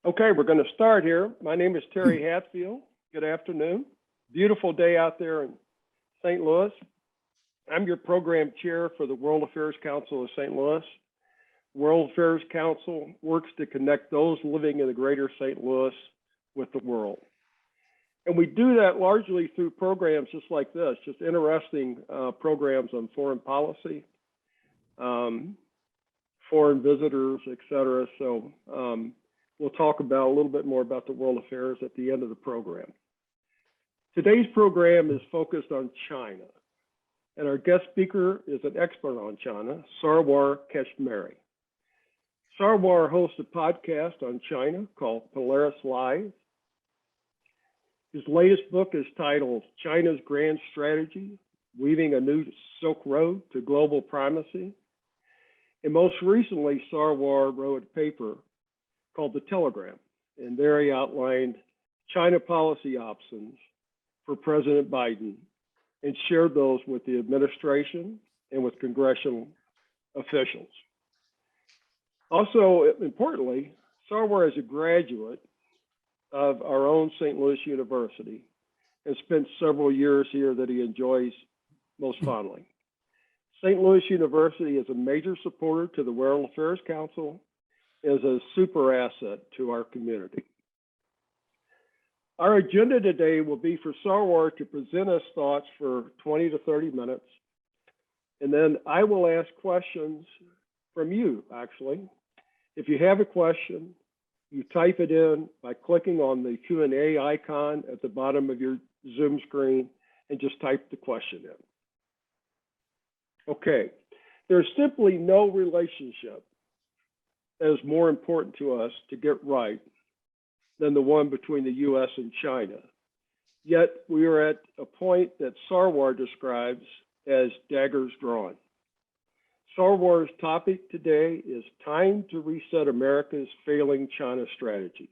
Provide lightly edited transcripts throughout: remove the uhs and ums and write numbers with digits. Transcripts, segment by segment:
Okay, we're going to start here. My name is Terry Hatfield. Good afternoon. Beautiful day out there in St. Louis. I'm your program chair for the World Affairs Council of St. Louis. World Affairs Council works to connect those living in the greater St. Louis with the world. And we do that largely through programs just like this, just interesting programs on foreign policy, foreign visitors, et cetera. So we'll talk about a little bit more about the world affairs at the end of the program. Today's program is focused on China, and our guest speaker is an expert on China, Sarwar Kashmeri. Sarwar hosts a podcast on China called Polaris Live. His latest book is titled China's Grand Strategy, Weaving a New Silk Road to Global Primacy. And most recently, Sarwar wrote a paper called The Telegram, and there he outlined China policy options for President Biden and shared those with the administration and with congressional officials. Also, importantly, Sarwar is a graduate of our own St. Louis University and spent several years here that he enjoys most fondly. St. Louis University is a major supporter to the World Affairs Council, is a super asset to our community. Our agenda today will be for Sarwar to present us thoughts for 20 to 30 minutes, and then I will ask questions from you, actually. If you have a question, you type it in by clicking on the Q&A icon at the bottom of your Zoom screen and just type the question in. Okay, there's simply no relationship that is more important to us to get right than the one between the US and China. Yet we are at a point that Sarwar describes as daggers drawn. Sarwar's topic today is time to reset America's failing China strategy.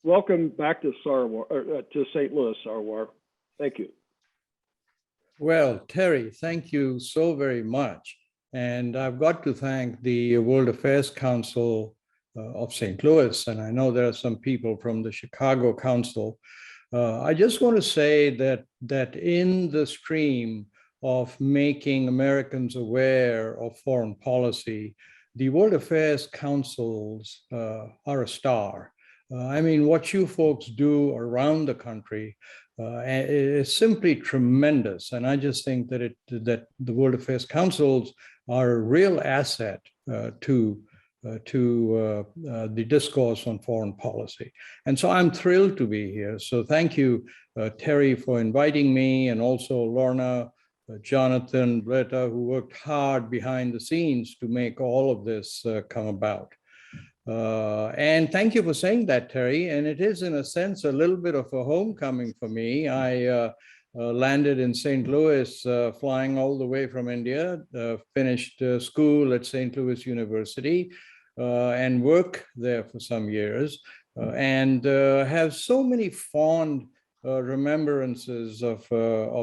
Welcome back to St. Louis, Sarwar. Thank you. Well, Terry, thank you so very much. And I've got to thank the World Affairs Council of St. Louis, and I know there are some people from the Chicago Council. I just want to say that in the stream of making Americans aware of foreign policy, the World Affairs Councils are a star. I mean, what you folks do around the country is simply tremendous. And I just think that the World Affairs Councils are a real asset to the discourse on foreign policy. And so I'm thrilled to be here. So thank you, Terry, for inviting me, and also Lorna, Jonathan, Greta, who worked hard behind the scenes to make all of this come about. And thank you for saying that, Terry. And it is, in a sense, a little bit of a homecoming for me. I landed in St. Louis, flying all the way from India, finished school at St. Louis University, and worked there for some years, and have so many fond remembrances of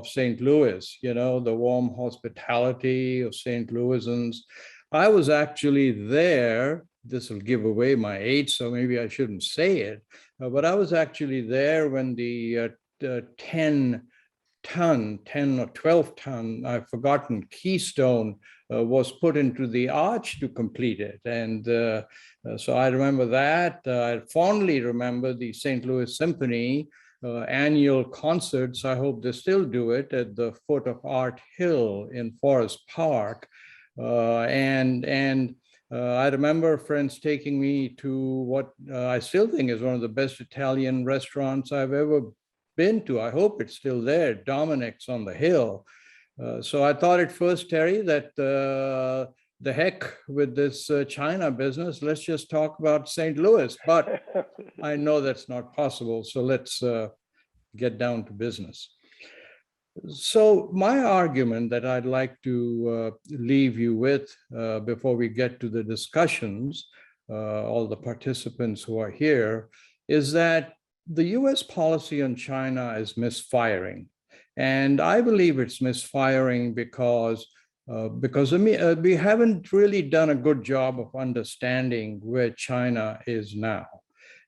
St. Louis, you know, the warm hospitality of St. Louisans. I was actually there. This will give away my age, so maybe I shouldn't say it, but I was actually there when the 10 or 12 ton, I've forgotten, Keystone was put into the arch to complete it. And so I remember that. I fondly remember the St. Louis Symphony annual concerts. I hope they still do it at the foot of Art Hill in Forest Park. I remember friends taking me to what I still think is one of the best Italian restaurants I've ever been to. I hope it's still there, Dominic's on the Hill. So I thought at first, Terry, that the heck with this China business, let's just talk about St. Louis. But I know that's not possible. So let's get down to business. So my argument that I'd like to leave you with before we get to the discussions, all the participants who are here, is that the US policy on China is misfiring. And I believe it's misfiring because we haven't really done a good job of understanding where China is now.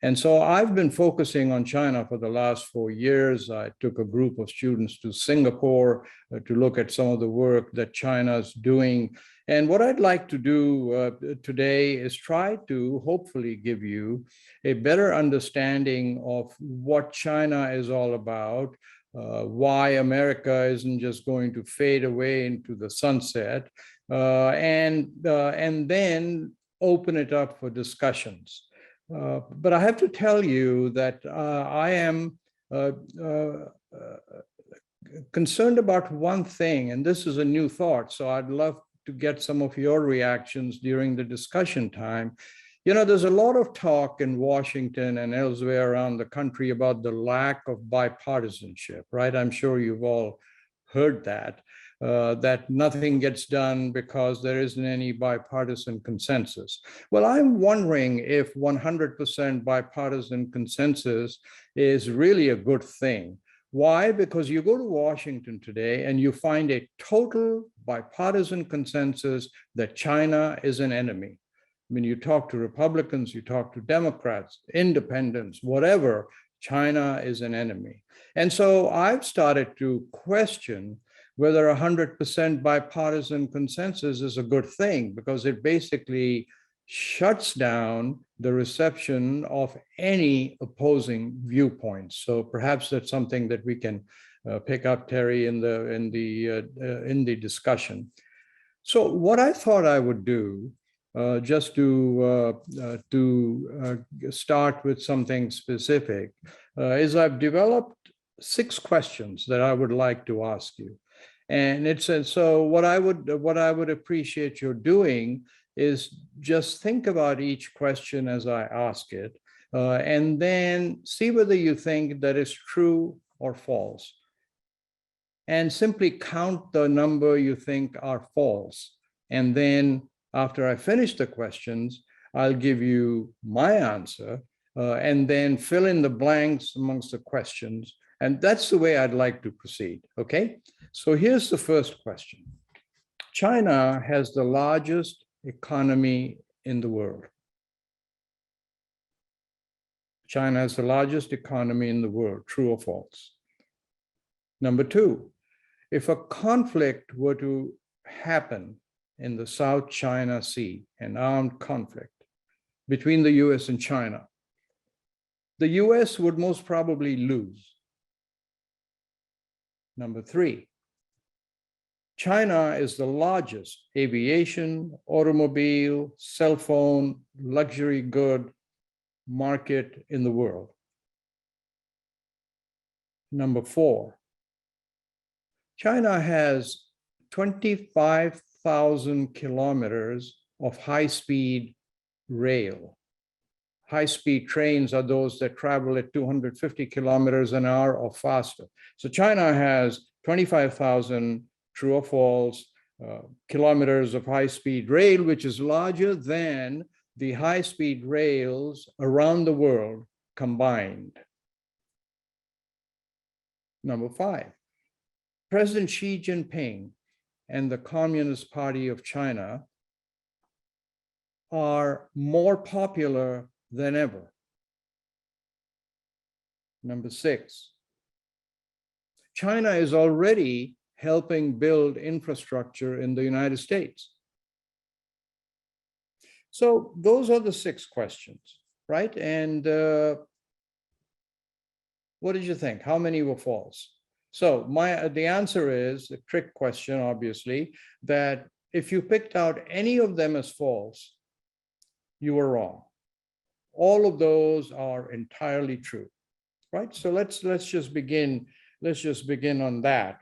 And so I've been focusing on China for the last 4 years. I took a group of students to Singapore to look at some of the work that China's doing. And what I'd like to do today is try to hopefully give you a better understanding of what China is all about, why America isn't just going to fade away into the sunset, and then open it up for discussions. But I have to tell you that I am concerned about one thing, and this is a new thought, so I'd love to get some of your reactions during the discussion time. You know, there's a lot of talk in Washington and elsewhere around the country about the lack of bipartisanship, right? I'm sure you've all heard that. That nothing gets done because there isn't any bipartisan consensus. Well, I'm wondering if 100% bipartisan consensus is really a good thing. Why? Because you go to Washington today and you find a total bipartisan consensus that China is an enemy. I mean, you talk to Republicans, you talk to Democrats, independents, whatever, China is an enemy. And so I've started to question whether 100% bipartisan consensus is a good thing, because it basically shuts down the reception of any opposing viewpoints. So perhaps that's something that we can pick up, Terry, in the discussion. So what I thought I would do, just to start with something specific, is I've developed 6 questions that I would like to ask you. And it says, so what I would appreciate your doing is just think about each question as I ask it, and then see whether you think that is true or false. And simply count the number you think are false. And then after I finish the questions, I'll give you my answer, and then fill in the blanks amongst the questions. And that's the way I'd like to proceed, okay? So here's the first question. China has the largest economy in the world. China has the largest economy in the world, true or false? Number 2, if a conflict were to happen in the South China Sea, an armed conflict between the US and China, the US would most probably lose. Number 3, China is the largest aviation, automobile, cell phone, luxury good market in the world. Number 4, China has 25,000 kilometers of high-speed rail. High-speed trains are those that travel at 250 kilometers an hour or faster. So China has 25,000, true or false, kilometers of high-speed rail, which is larger than the high-speed rails around the world combined. Number 5, President Xi Jinping and the Communist Party of China are more popular than ever. Number 6, China is already helping build infrastructure in the United States. So those are the 6 questions, right? And what did you think? How many were false? So the answer is a trick question, obviously, that if you picked out any of them as false, you were wrong. All of those are entirely true, right? So let's just begin on that.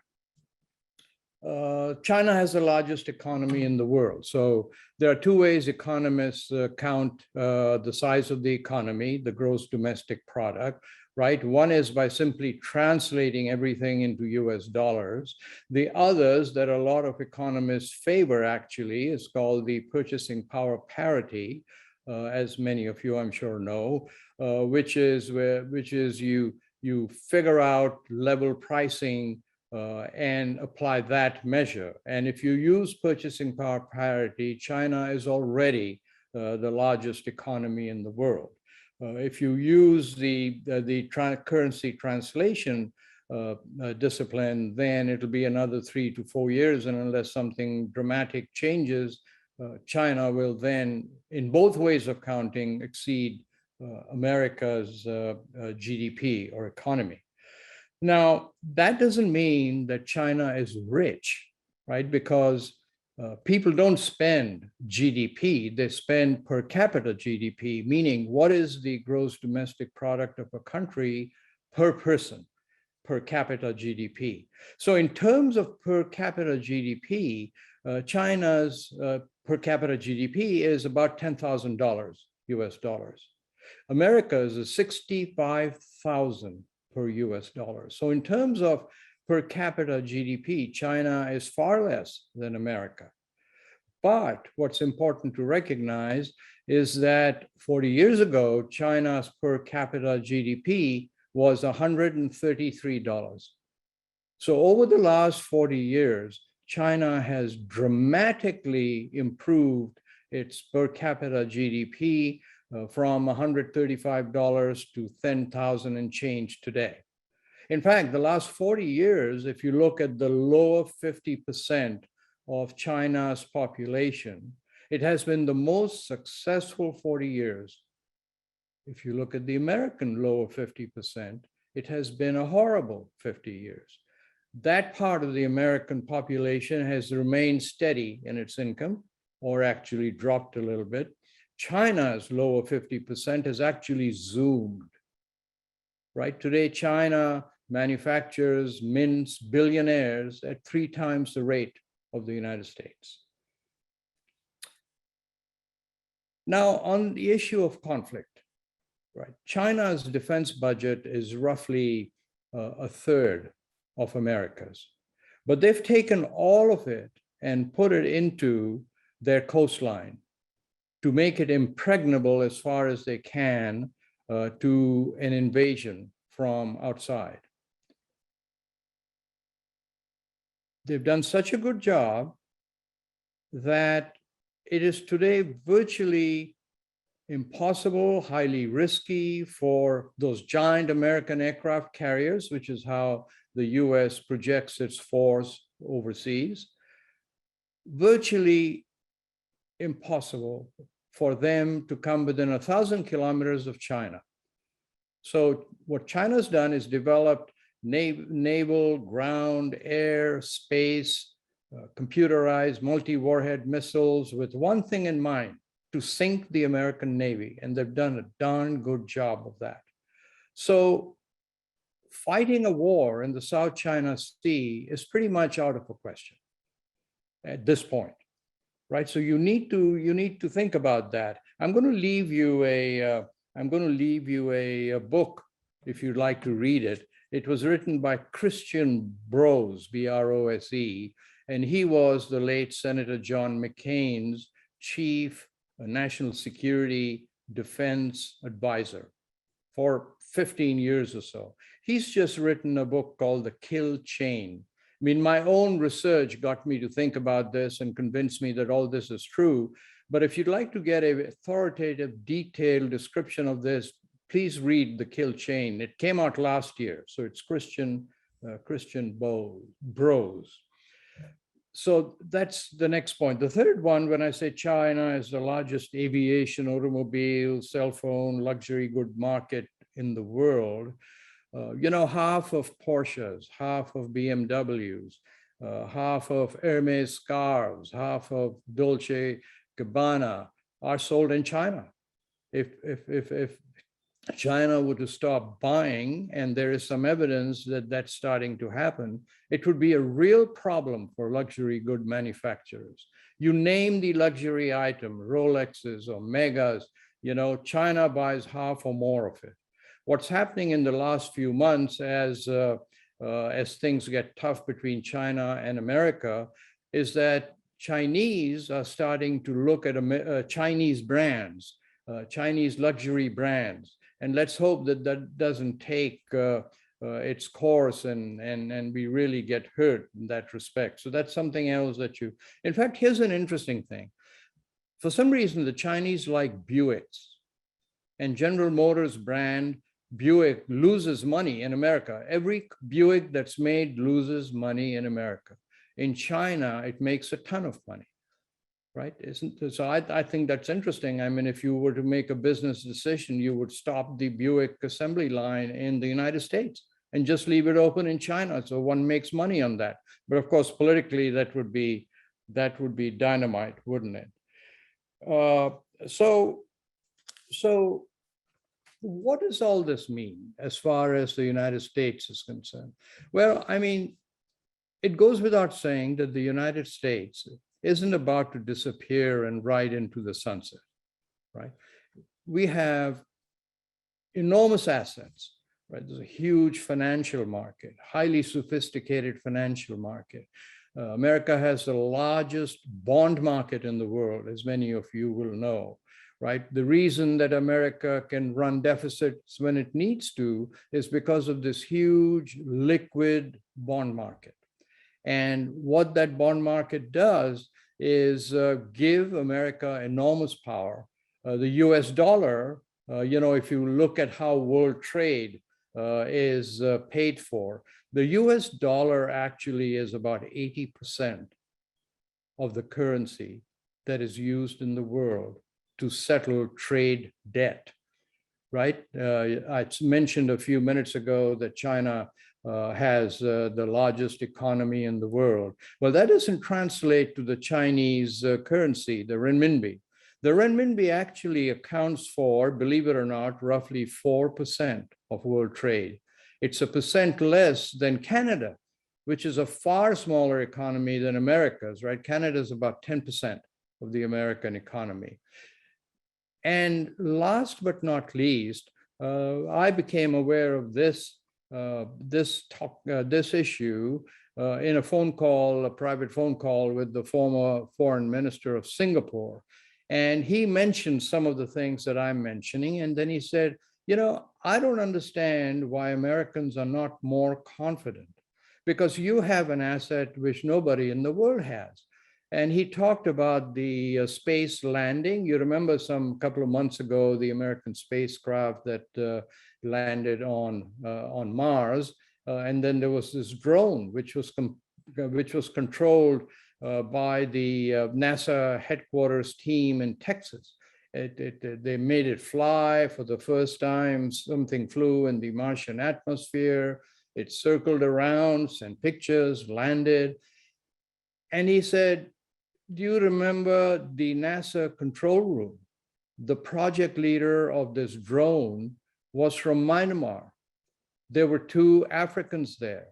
China has the largest economy in the world. So there are 2 ways economists count the size of the economy, the gross domestic product, right? One is by simply translating everything into US dollars. The others that a lot of economists favor actually is called the purchasing power parity, as many of you I'm sure know, which is you figure out level pricing and apply that measure. And if you use purchasing power parity, China is already the largest economy in the world. If you use the currency translation discipline, then it'll be another 3 to 4 years. And unless something dramatic changes, China will then, in both ways of counting, exceed America's GDP or economy. Now, that doesn't mean that China is rich, right? Because people don't spend GDP, they spend per capita GDP, meaning what is the gross domestic product of a country per person, per capita GDP. So in terms of per capita GDP, China's per capita GDP is about $10,000 US dollars. America's is 65,000 per US dollar. So in terms of per capita GDP, China is far less than America. But what's important to recognize is that 40 years ago, China's per capita GDP was $133. So over the last 40 years, China has dramatically improved its per capita GDP from $135 to 10,000 and change today. In fact, the last 40 years, if you look at the lower 50% of China's population, it has been the most successful 40 years. If you look at the American lower 50%, it has been a horrible 50 years. That part of the American population has remained steady in its income, or actually dropped a little bit. China's lower 50% has actually zoomed, right? Today, China manufactures, mints billionaires at 3 times the rate of the United States. Now, on the issue of conflict, right? China's defense budget is roughly a third of America's, but they've taken all of it and put it into their coastline to make it impregnable as far as they can to an invasion from outside. They've done such a good job that it is today virtually impossible, highly risky for those giant American aircraft carriers, which is how the US projects its force overseas, virtually impossible for them to come within 1,000 kilometers of China. So what China's done is developed naval, ground, air, space, computerized multi-warhead missiles with one thing in mind: to sink the American Navy. And they've done a darn good job of that. So fighting a war in the South China Sea is pretty much out of the question at this point, right? So you need to think about that. I'm going to leave you a book if you'd like to read it. It was written by Christian Brose, B-R-O-S-E, and he was the late Senator John McCain's chief national security defense advisor for 15 years or so. He's just written a book called The Kill Chain. I mean, my own research got me to think about this and convinced me that all this is true. But if you'd like to get an authoritative, detailed description of this, please read The Kill Chain. It came out last year, so it's Christian Brose. So that's the next point. The third one, when I say China is the largest aviation, automobile, cell phone, luxury good market in the world, half of Porsches, half of BMWs, half of Hermes scarves, half of Dolce Gabbana are sold in China. If China were to stop buying, and there is some evidence that that's starting to happen, it would be a real problem for luxury good manufacturers. You name the luxury item, Rolexes or Megas, China buys half or more of it. What's happening in the last few months as things get tough between China and America is that Chinese are starting to look at Chinese brands, Chinese luxury brands. And let's hope that that doesn't take its course and we really get hurt in that respect. So that's something else that in fact, here's an interesting thing. For some reason, the Chinese like Buicks. and General Motors brand Buick loses money in America. Every Buick that's made loses money in America. In China, it makes a ton of money, right? So I think that's interesting. I mean, if you were to make a business decision, you would stop the Buick assembly line in the United States and just leave it open in China, so one makes money on that. But of course, politically, that would be dynamite, wouldn't it? So what does all this mean as far as the United States is concerned? Well, I mean, it goes without saying that the United States isn't about to disappear and ride into the sunset, right? We have enormous assets, right? There's a huge financial market, highly sophisticated financial market. America has the largest bond market in the world, as many of you will know, right? The reason that America can run deficits when it needs to is because of this huge liquid bond market. And what that bond market does is give America enormous power. The US dollar, if you look at how world trade is paid for, the US dollar actually is about 80% of the currency that is used in the world to settle trade debt, right? I mentioned a few minutes ago that China has the largest economy in the world. Well, that doesn't translate to the Chinese currency, the renminbi. The renminbi actually accounts for, believe it or not, roughly 4% of world trade. It's a percent less than Canada, which is a far smaller economy than America's, right? Canada is about 10% of the American economy. And last but not least, I became aware of this issue in a private phone call with the former foreign minister of Singapore. And he mentioned some of the things that I'm mentioning. And then he said, I don't understand why Americans are not more confident, because you have an asset which nobody in the world has. And he talked about the space landing. You remember some couple of months ago, the American spacecraft that landed on Mars. And then there was this drone, which was controlled by the NASA headquarters team in Texas. They made it fly for the first time. Something flew in the Martian atmosphere. It circled around, sent pictures, landed. And he said, do you remember the NASA control room? The project leader of this drone was from Myanmar. There were 2 Africans there.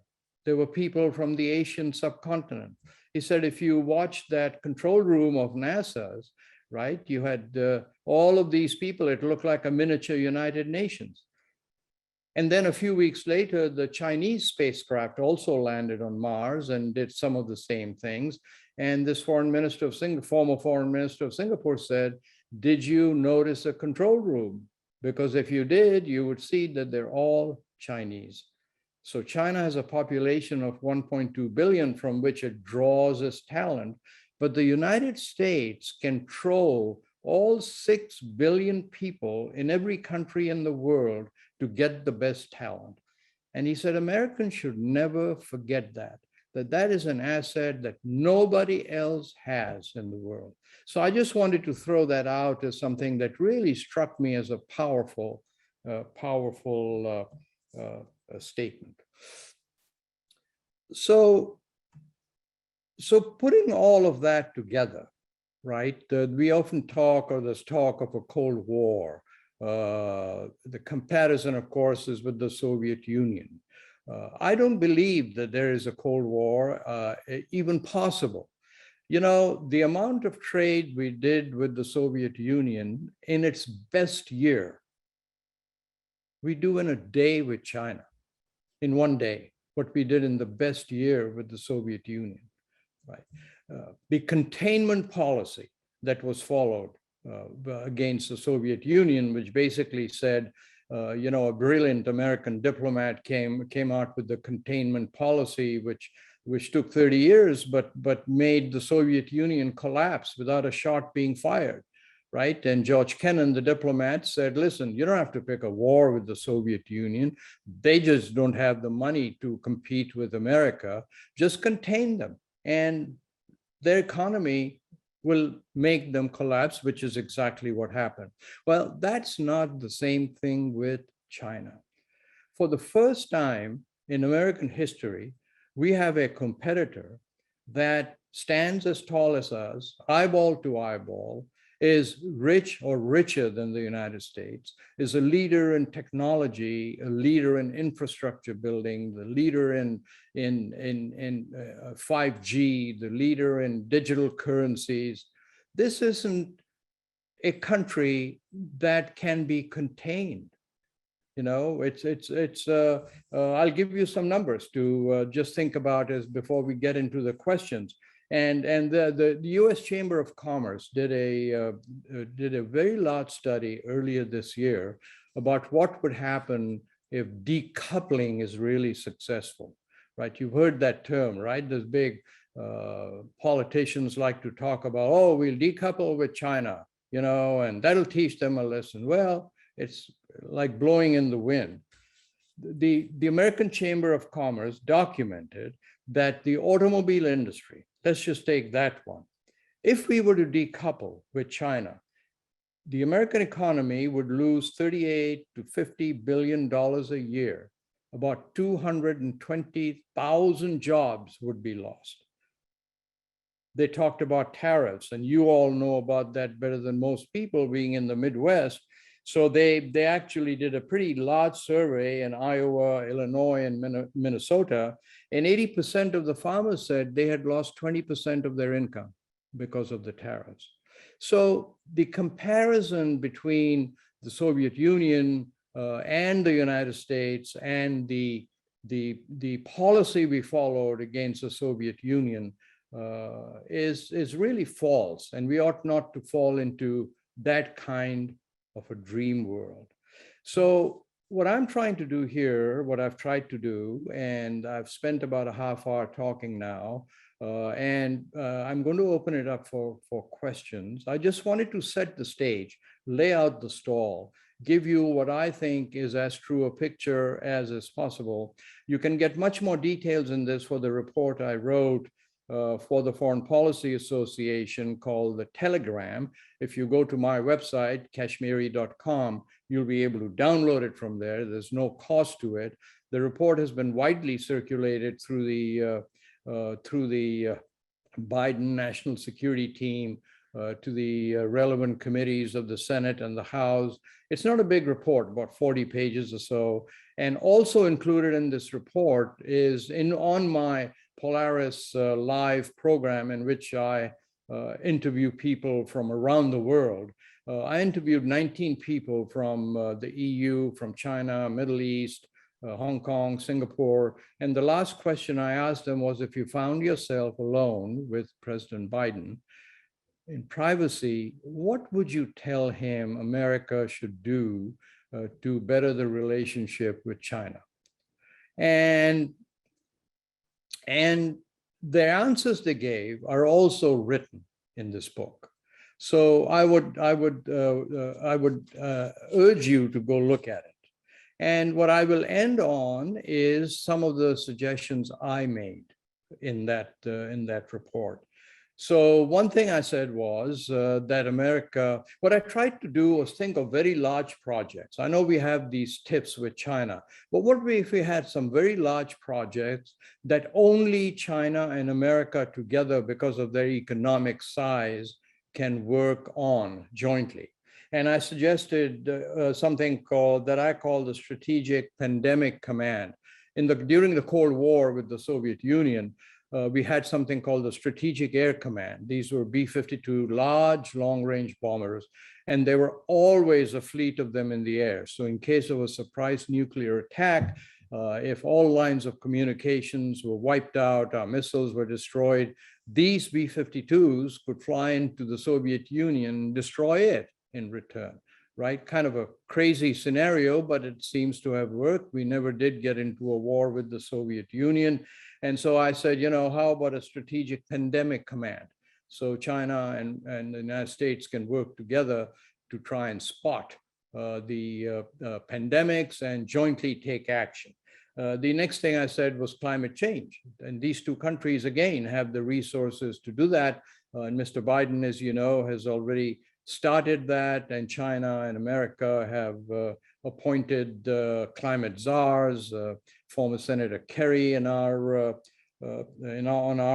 There were people from the Asian subcontinent. He said, if you watch that control room of NASA's, right, you had all of these people, it looked like a miniature United Nations. And then a few weeks later, the Chinese spacecraft also landed on Mars and did some of the same things. And this former foreign minister of Singapore said, did you notice a control room? Because if you did, you would see that they're all Chinese. So China has a population of 1.2 billion from which it draws its talent, but the United States control all 6 billion people in every country in the world to get the best talent. And he said, Americans should never forget that is an asset that nobody else has in the world. So I just wanted to throw that out as something that really struck me as a powerful statement. So putting all of that together, right? We often talk, or there's talk of a Cold War. The comparison, of course, is with the Soviet Union. I don't believe that there is a Cold War even possible. The amount of trade we did with the Soviet Union in its best year, we do in a day with China, in one day, what we did in the best year with the Soviet Union, right? The containment policy that was followed against the Soviet Union, which basically said, a brilliant American diplomat came out with the containment policy, which took 30 years, but made the Soviet Union collapse without a shot being fired, right? And George Kennan, the diplomat, said, listen, you don't have to pick a war with the Soviet Union. They just don't have the money to compete with America. Just contain them. And their economy will make them collapse, which is exactly what happened. Well, that's not the same thing with China. For the first time in American history, we have a competitor that stands as tall as us, eyeball to eyeball, is rich or richer than the United States, is a leader in technology, a leader in infrastructure building, the leader in 5G, the leader in digital currencies. This isn't a country that can be contained. You know, I'll give you some numbers to just think about as before we get into the questions. And the U.S. Chamber of Commerce did a very large study earlier this year about what would happen if decoupling is really successful, right? You've heard that term, right? There's big politicians like to talk about, oh, we'll decouple with China, you know, and that'll teach them a lesson. Well, it's like blowing in the wind. The American Chamber of Commerce documented that the automobile industry, let's just take that one. If we were to decouple with China, the American economy would lose $38 to $50 billion a year. About 220,000 jobs would be lost. They talked about tariffs, and you all know about that better than most people, being in the Midwest. So they actually did a pretty large survey in Iowa, Illinois, and Minnesota, and 80% of the farmers said they had lost 20% of their income because of the tariffs. So the comparison between the Soviet Union and the United States and the policy we followed against the Soviet Union is really false, and we ought not to fall into that kind of a dream world. So what I'm trying to do here, what I've tried to do, and I've spent about a half hour talking now, and I'm going to open it up for questions. I just wanted to set the stage, lay out the stall, give you what I think is as true a picture as is possible. You can get much more details in this for the report I wrote for the Foreign Policy Association called the Telegram. If you go to my website, kashmeri.com, you'll be able to download it from there. There's no cost to it. The report has been widely circulated through the Biden National Security Team, to the relevant committees of the Senate and the House. It's not a big report, about 40 pages or so. And also included in this report is on my Polaris live program, in which I interview people from around the world. I interviewed 19 people from the EU, from China, Middle East, Hong Kong, Singapore. And the last question I asked them was, if you found yourself alone with President Biden in privacy, what would you tell him America should do to better the relationship with China? And the answers they gave are also written in this book. So I would urge you to go look at it. And what I will end on is some of the suggestions I made in that report. So one thing I said was that America, what I tried to do was think of very large projects. I know we have these tips with China, but what if we had some very large projects that only China and America together, because of their economic size, can work on jointly? And I suggested something that I call the Strategic Pandemic Command. During the Cold War with the Soviet Union, we had something called the Strategic Air Command. These were B-52 large long-range bombers, and there were always a fleet of them in the air. So in case of a surprise nuclear attack, if all lines of communications were wiped out, our missiles were destroyed, these B-52s could fly into the Soviet Union and destroy it in return, right? Kind of a crazy scenario, but it seems to have worked. We never did get into a war with the Soviet Union. And so I said, you know, how about a Strategic Pandemic Command? so China and the United States can work together to try and spot the pandemics and jointly take action. The next thing I said was climate change. And these two countries, again, have the resources to do that. And Mr. Biden, as you know, has already started that, and China and America have appointed climate czars, former Senator Kerry on our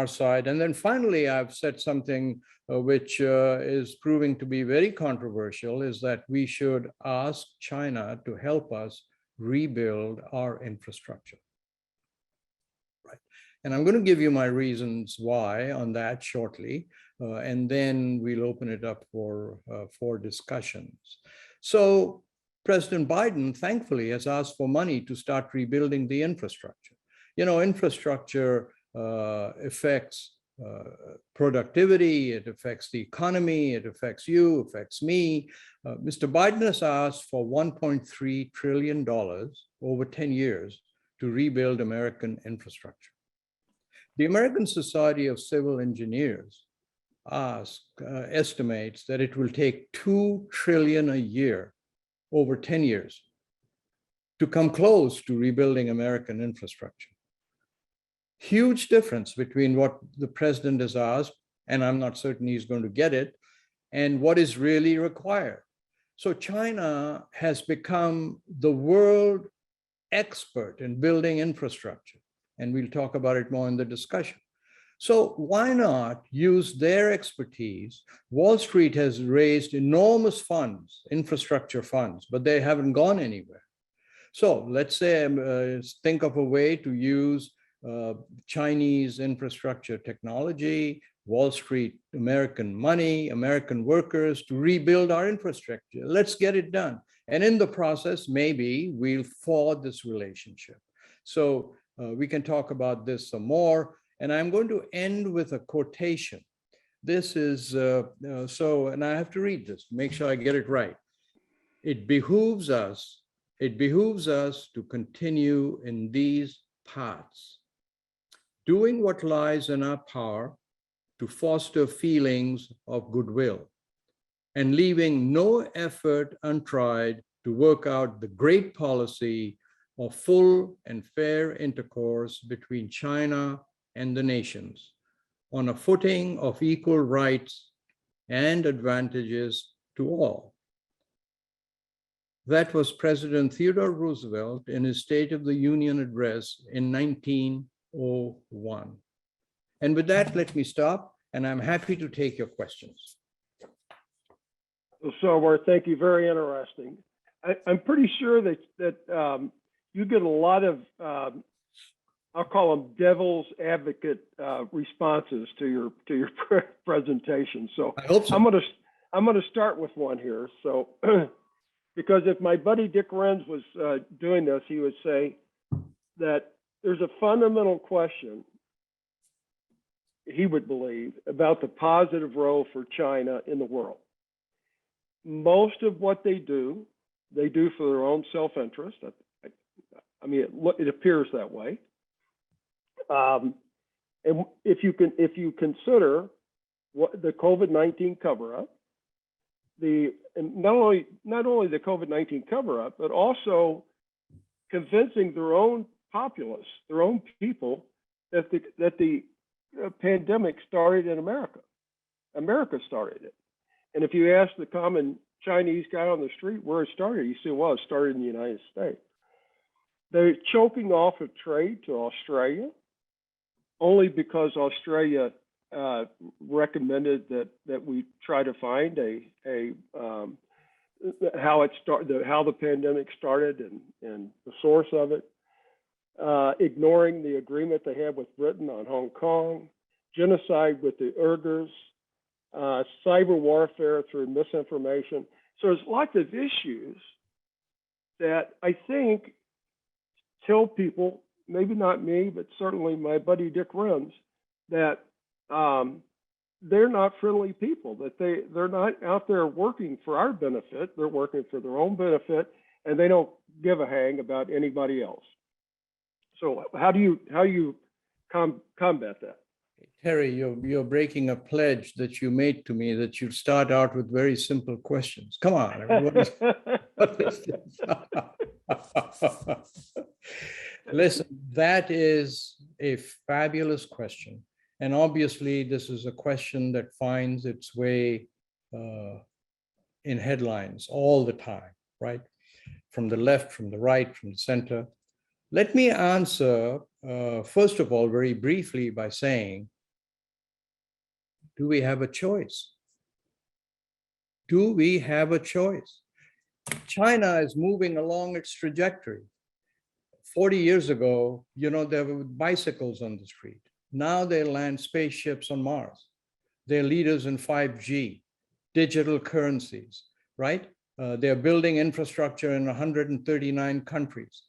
side. And then finally, I've said something which is proving to be very controversial, is that we should ask China to help us rebuild our infrastructure. Right. And I'm going to give you my reasons why on that shortly, and then we'll open it up for discussions. So President Biden, thankfully, has asked for money to start rebuilding the infrastructure. You know, infrastructure affects productivity, it affects the economy, it affects you, affects me. Mr. Biden has asked for $1.3 trillion over 10 years to rebuild American infrastructure. The American Society of Civil Engineers estimates that it will take $2 trillion a year over 10 years to come close to rebuilding American infrastructure. Huge difference between what the president has asked, and I'm not certain he's going to get it, and what is really required. So China has become the world expert in building infrastructure, and we'll talk about it more in the discussion. So why not use their expertise? Wall Street has raised enormous funds, infrastructure funds, but they haven't gone anywhere. So let's say, think of a way to use Chinese infrastructure technology, Wall Street, American money, American workers to rebuild our infrastructure. Let's get it done. And in the process, maybe we'll forward this relationship. So we can talk about this some more. And I'm going to end with a quotation. This is, and I have to read this, make sure I get it right. It behooves us to continue in these paths, doing what lies in our power to foster feelings of goodwill, and leaving no effort untried to work out the great policy of full and fair intercourse between China and the nations on a footing of equal rights and advantages to all. That was President Theodore Roosevelt in his State of the Union address in 1901. And with that, let me stop, and I'm happy to take your questions. So, Sarwar, thank you. Very interesting. I'm pretty sure that you get a lot of, I'll call them devil's advocate responses to your presentation. So, I hope so. I'm gonna start with one here. So, because if my buddy Dick Renz was doing this, he would say that there's a fundamental question, he would believe, about the positive role for China in the world. Most of what they do for their own self-interest. I mean, it appears that way. And if you consider what the COVID-19 cover-up, not only the COVID-19 cover-up, but also convincing their own populace, their own people, that the pandemic started in America. America started it. And if you ask the common Chinese guy on the street where it started, he said, well, it started in the United States. They're choking off of trade to Australia only because Australia recommended that we try to find how the pandemic started and the source of it, ignoring the agreement they had with Britain on Hong Kong, genocide with the Uyghurs, cyber warfare through misinformation. So there's lots of issues that I think tell people, maybe not me, but certainly my buddy Dick Renz, that they're not friendly people, that they're not out there working for our benefit, they're working for their own benefit, and they don't give a hang about anybody else. So how do you combat that? Terry, you're breaking a pledge that you made to me that you'll start out with very simple questions. Come on. What is this? Listen, that is a fabulous question. And obviously, this is a question that finds its way in headlines all the time, right? From the left, from the right, from the center. Let me answer, first of all, very briefly by saying, do we have a choice? Do we have a choice? China is moving along its trajectory. 40 years ago, there were bicycles on the street. Now they land spaceships on Mars. They're leaders in 5G, digital currencies, right? They're building infrastructure in 139 countries.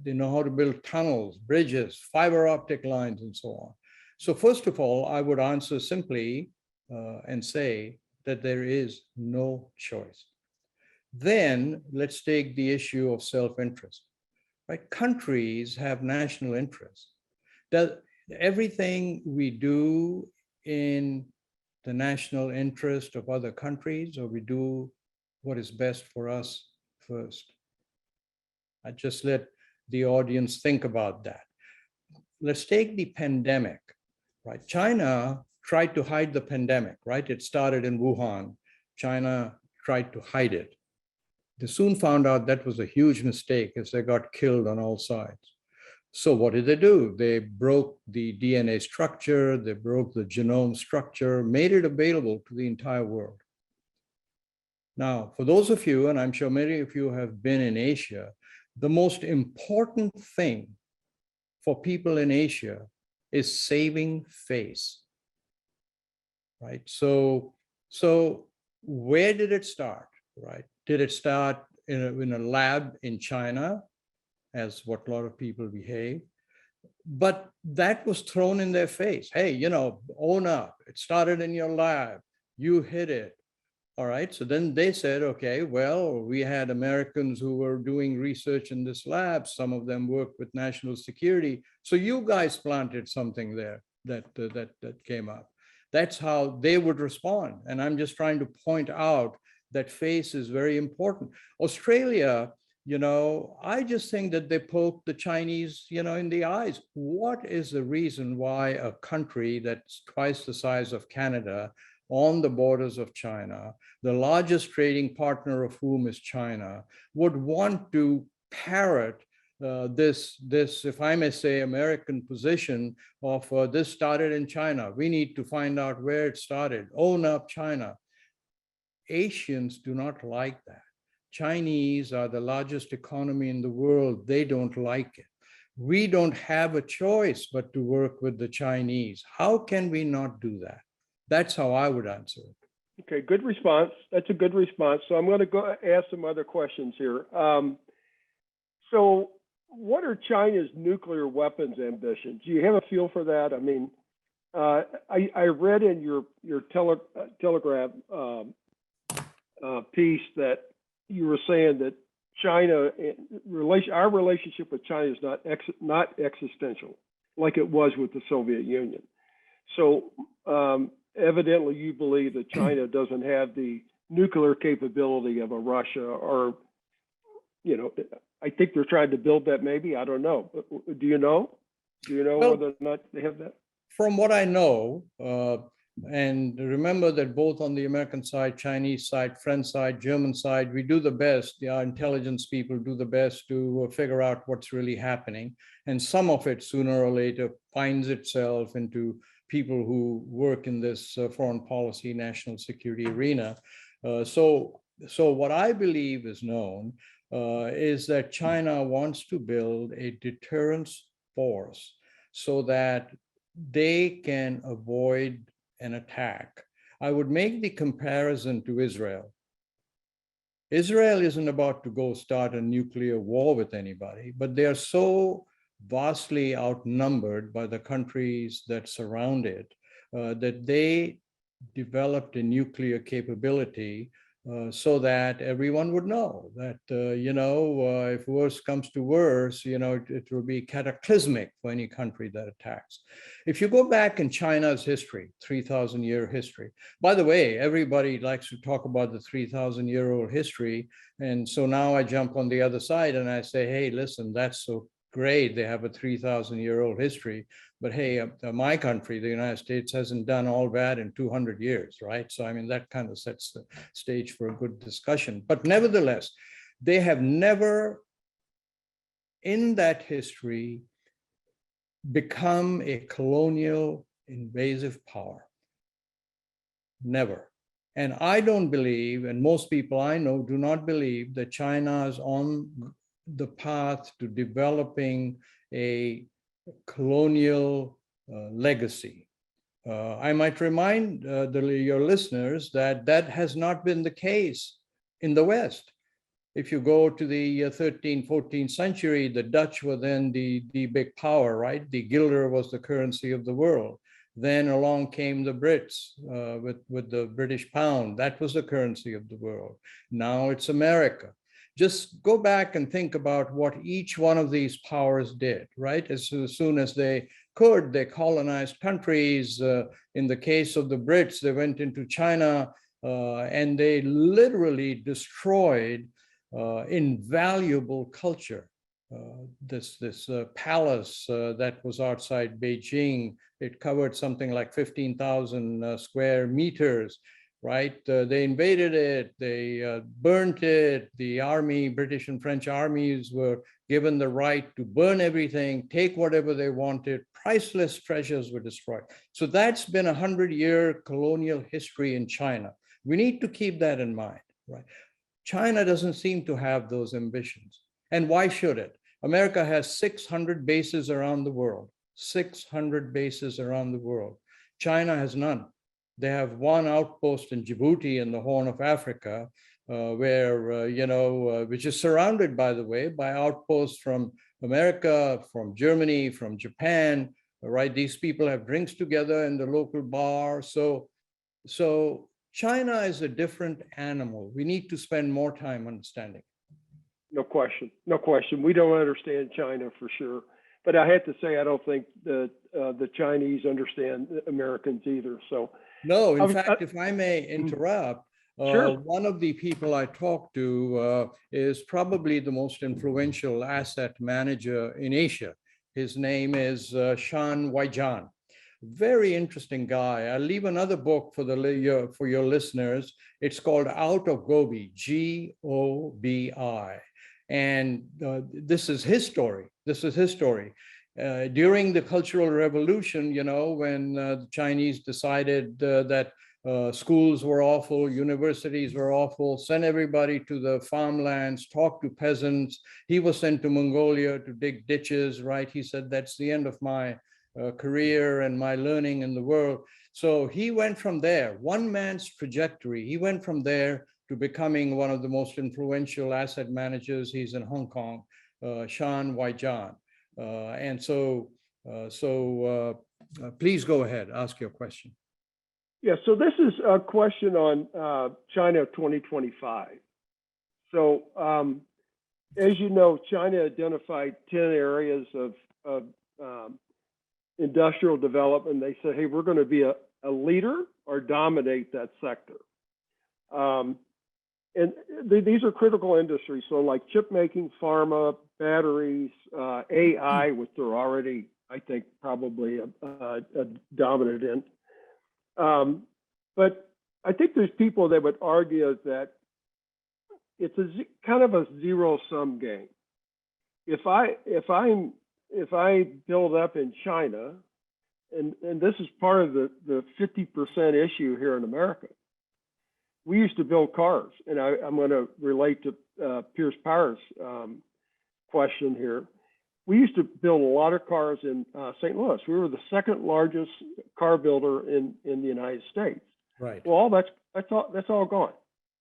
They know how to build tunnels, bridges, fiber optic lines, and so on. So first of all, I would answer simply and say that there is no choice. Then let's take the issue of self-interest, right? Countries have national interests. Everything we do in the national interest of other countries, or we do what is best for us first? I just let the audience think about that. Let's take the pandemic, right? China tried to hide the pandemic, right? It started in Wuhan. China tried to hide it. They soon found out that was a huge mistake as they got killed on all sides. So what did they do? They broke the DNA structure, they broke the genome structure, made it available to the entire world. Now, for those of you, and I'm sure many of you have been in Asia, the most important thing for people in Asia is saving face, right? So where did it start, right? Did it start in a lab in China, as what a lot of people behave? But that was thrown in their face. Hey, own up. It started in your lab. You hid it. All right. So then they said, okay, well, we had Americans who were doing research in this lab. Some of them worked with national security. So you guys planted something there that came up. That's how they would respond. And I'm just trying to point out that face is very important. Australia, I just think that they poked the Chinese, in the eyes. What is the reason why a country that's twice the size of Canada, on the borders of China, the largest trading partner of whom is China, would want to parrot this, if I may say, American position of this started in China. We need to find out where it started. Own up China. Asians do not like that. Chinese are the largest economy in the world. They don't like it. We don't have a choice but to work with the Chinese. How can we not do that? That's how I would answer it. Okay, good response. That's a good response. So I'm going to go ask some other questions here. So what are China's nuclear weapons ambitions? Do you have a feel for that? I mean, I read in your Telegraph piece that you were saying that China, our relationship with China is not existential like it was with the Soviet Union. So evidently you believe that China doesn't have the nuclear capability of a Russia, or, I think they're trying to build that maybe, I don't know. Do you know? Well, whether or not they have that? From what I know, and remember that both on the American side, Chinese side, French side, German side, we do the best, our intelligence people do the best to figure out what's really happening. And some of it sooner or later finds itself into people who work in this foreign policy, national security arena. So what I believe is known is that China wants to build a deterrence force so that they can avoid an attack. I would make the comparison to Israel. Israel isn't about to go start a nuclear war with anybody, but they are so vastly outnumbered by the countries that surround it that they developed a nuclear capability so that everyone would know that, if worse comes to worse, it will be cataclysmic for any country that attacks. If you go back in China's history, 3,000-year history, by the way, everybody likes to talk about the 3,000-year-old history. And so now I jump on the other side and I say, hey, listen, that's so great. They have a 3,000-year-old history. But hey, my country, the United States, hasn't done all that in 200 years, right? So, I mean, that kind of sets the stage for a good discussion. But nevertheless, they have never, in that history, become a colonial invasive power. Never. And I don't believe, and most people I know do not believe, that China is on the path to developing a colonial legacy. I might remind your listeners that that has not been the case in the West. If you go to the 13th, 14th century, the Dutch were then the big power, right? The guilder was the currency of the world. Then along came the Brits with the British pound. That was the currency of the world. Now it's America. Just go back and think about what each one of these powers did, right? As soon as they could, they colonized countries. In the case of the Brits, they went into China and they literally destroyed invaluable culture. This palace that was outside Beijing, it covered something like 15,000 square meters. Right? They invaded it, they burnt it. The army, British and French armies were given the right to burn everything, take whatever they wanted. Priceless treasures were destroyed. So that's been 100-year colonial history in China. We need to keep that in mind, right? China doesn't seem to have those ambitions. And why should it? America has 600 bases around the world, 600 bases around the world. China has none. They have one outpost in Djibouti in the Horn of Africa, which is surrounded, by the way, by outposts from America, from Germany, from Japan, right? These people have drinks together in the local bar. So China is a different animal. We need to spend more time understanding. No question. No question. We don't understand China for sure. But I have to say, I don't think the Chinese understand Americans either. So. No, in fact, if I may interrupt, sure. One of the people I talked to is probably the most influential asset manager in Asia. His name is Shan Waijan. Very interesting guy. I'll leave another book for your listeners. It's called Out of Gobi, Gobi. And this is his story. This is his story. During the Cultural Revolution, when the Chinese decided that schools were awful, universities were awful, send everybody to the farmlands, talk to peasants. He was sent to Mongolia to dig ditches, right? He said, that's the end of my career and my learning in the world. So he went from there, one man's trajectory. He went from there to becoming one of the most influential asset managers. He's in Hong Kong, Shan Waijan. Please go ahead, ask your question. Yeah, so this is a question on China 2025. So as you know, China identified 10 areas of industrial development. They said, hey, we're going to be a leader or dominate that sector. And these are critical industries. So like chip making, pharma, batteries, AI, which they're already, I think, probably a dominant in. But I think there's people that would argue that it's kind of a zero-sum game. If I build up in China, and this is part of the 50% issue here in America. We used to build cars, and I'm going to relate to Pierce Power's question here. We used to build a lot of cars in St. Louis. We were the second largest car builder in the United States. Right. Well, that's all gone.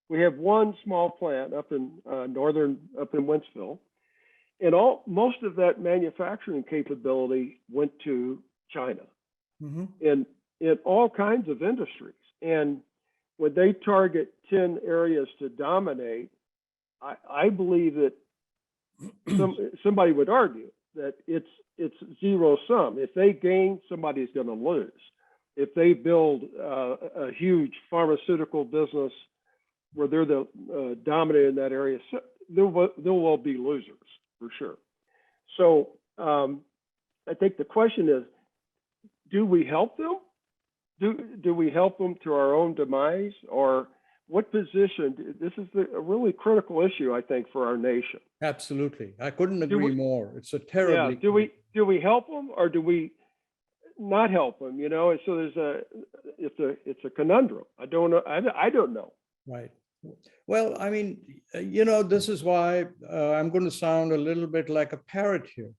We have one small plant up in Wentzville, and most of that manufacturing capability went to China, in all kinds of industries. And when they target 10 areas to dominate, I believe that somebody would argue that it's zero sum. If they gain, somebody's going to lose. If they build a huge pharmaceutical business where they're the dominant in that area, so there will be losers for sure. So I think the question is, do we help them? Do we help them to our own demise, or what position? This is a really critical issue, I think, for our nation. Absolutely. I couldn't agree more. It's a terribly. Yeah. Do we help them, or do we not help them? You know, so it's a conundrum. I don't know. I don't know. Right. Well, I mean, this is why I'm going to sound a little bit like a parrot here.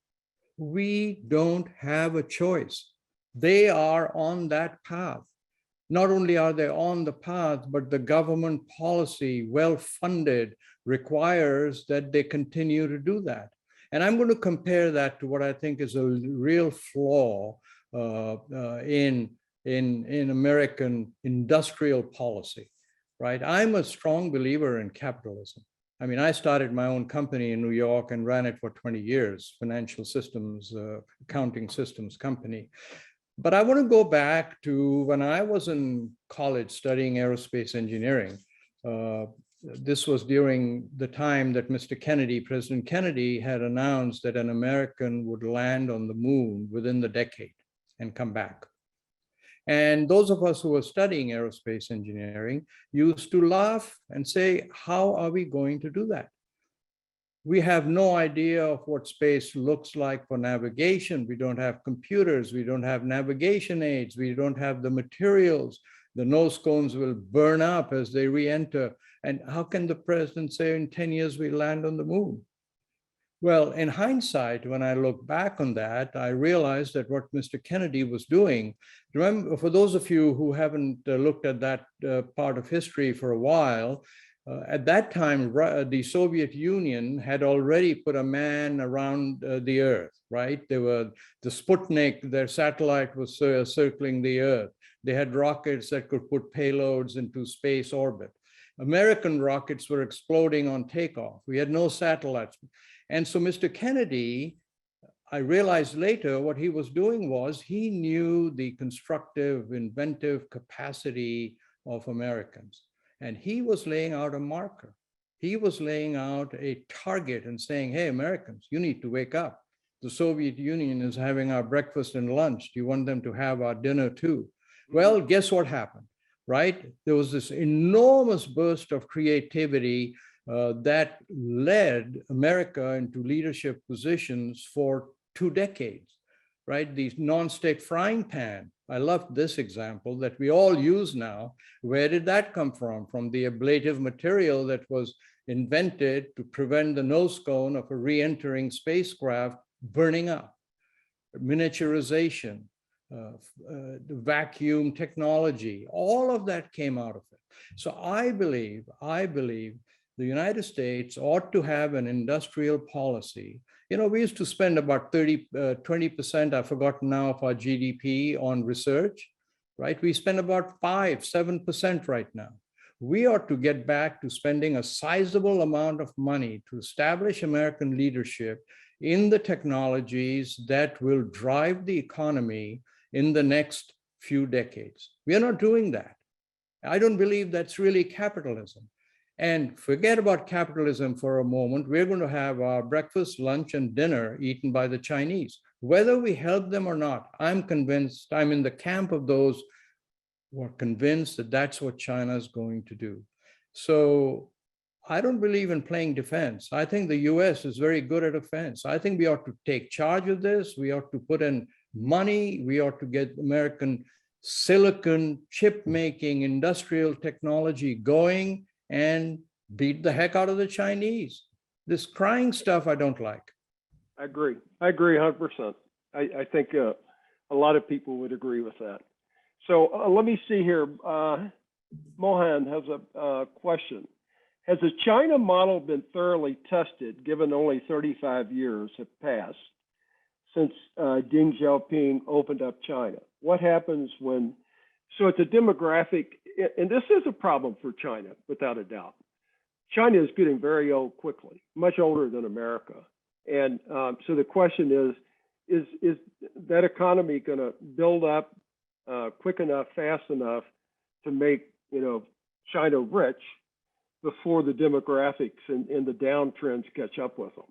We don't have a choice. They are on that path. Not only are they on the path, but the government policy, well-funded, requires that they continue to do that. And I'm going to compare that to what I think is a real flaw in American industrial policy, right? I'm a strong believer in capitalism. I mean, I started my own company in New York and ran it for 20 years, financial systems, accounting systems company. But I want to go back to when I was in college studying aerospace engineering. This was during the time that Mr. Kennedy, President Kennedy, had announced that an American would land on the moon within the decade and come back. And those of us who were studying aerospace engineering used to laugh and say, how are we going to do that? We have no idea of what space looks like for navigation. We don't have computers. We don't have navigation aids. We don't have the materials. The nose cones will burn up as they re-enter. And how can the president say in 10 years we land on the moon? Well, in hindsight, when I look back on that, I realized that what Mr. Kennedy was doing, remember, for those of you who haven't looked at that part of history for a while, at that time, the Soviet Union had already put a man around the Earth, right? They were the Sputnik, their satellite was circling the Earth. They had rockets that could put payloads into space orbit. American rockets were exploding on takeoff. We had no satellites. And so Mr. Kennedy, I realized later what he was doing was he knew the constructive, inventive capacity of Americans. And he was laying out a marker. He was laying out a target and saying, hey, Americans, you need to wake up. The Soviet Union is having our breakfast and lunch. Do you want them to have our dinner too? Well, guess what happened, right? There was this enormous burst of creativity that led America into leadership positions for 2 decades, right? The non-stick frying pan. I love this example that we all use now. Where did that come from? From the ablative material that was invented to prevent the nose cone of a re-entering spacecraft burning up. Miniaturization, the vacuum technology, all of that came out of it. So I believe the United States ought to have an industrial policy. You know, we used to spend about 20%, I've forgotten now, of our GDP on research, right? We spend about 5-7% right now. We ought to get back to spending a sizable amount of money to establish American leadership in the technologies that will drive the economy in the next few decades. We are not doing that. I don't believe that's really capitalism. And forget about capitalism for a moment. We're going to have our breakfast, lunch, and dinner eaten by the Chinese. Whether we help them or not, I'm convinced, I'm in the camp of those who are convinced that that's what China is going to do. So I don't believe in playing defense. I think the US is very good at offense. I think we ought to take charge of this. We ought to put in money. We ought to get American silicon chip making industrial technology going and beat the heck out of the Chinese. This crying stuff I don't like. I agree 100%. I think a lot of people would agree with that. So let me see here. Mohan has a question. Has the China model been thoroughly tested, given only 35 years have passed since Deng Xiaoping opened up China? What happens when So it's a demographic, and this is a problem for China, without a doubt. China is getting very old quickly, much older than America. And so the question is that economy going to build up quick enough, fast enough to make, China rich before the demographics and the downtrends catch up with them?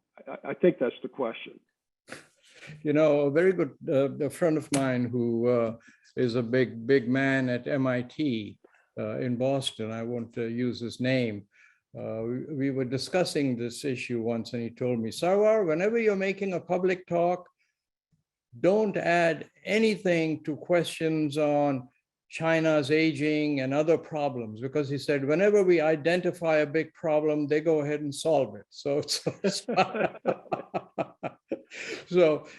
I think that's the question. A very good a friend of mine who is a big man at MIT in Boston, I won't use his name. We were discussing this issue once, and he told me, Sarwar, whenever you're making a public talk, don't add anything to questions on China's aging and other problems, because he said, whenever we identify a big problem, they go ahead and solve it.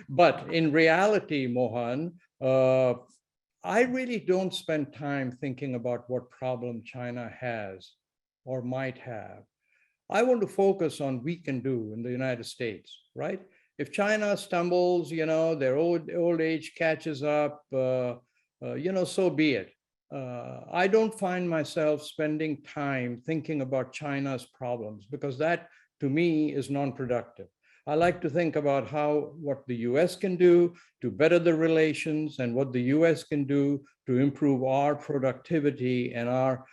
But in reality, Mohan, I really don't spend time thinking about what problem China has or might have. I want to focus on what we can do in the United States, right? If China stumbles, their old age catches up, so be it. I don't find myself spending time thinking about China's problems, because that, to me, is non-productive. I like to think about what the US can do to better the relations, and what the US can do to improve our productivity and our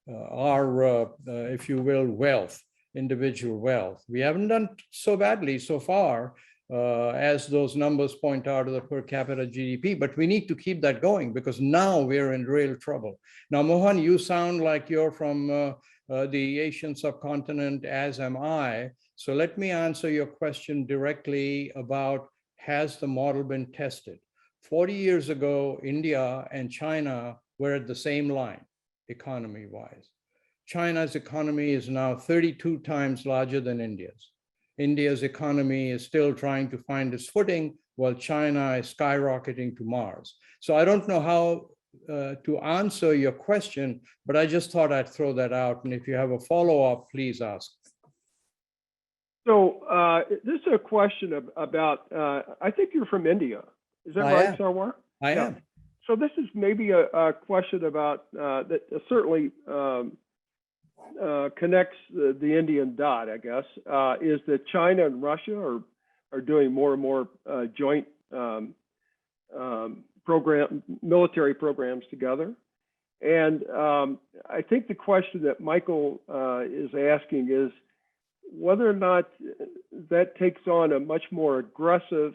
if you will, wealth, individual wealth. We haven't done so badly so far, as those numbers point out of the per capita GDP, but we need to keep that going, because now we're in real trouble. Now, Mohan, you sound like you're from the Asian subcontinent, as am I. So let me answer your question directly about, has the model been tested? 40 years ago, India and China were at the same line, economy-wise. China's economy is now 32 times larger than India's. India's economy is still trying to find its footing, while China is skyrocketing to Mars. So I don't know how to answer your question, but I just thought I'd throw that out. And if you have a follow-up, please ask. So this is a question about, I think you're from India. Is that right, Sarwar? I am. So this is maybe a question about that certainly connects the Indian dot, I guess, is that China and Russia are doing more and more joint military programs together. And I think the question that Michael is asking is whether or not that takes on a much more aggressive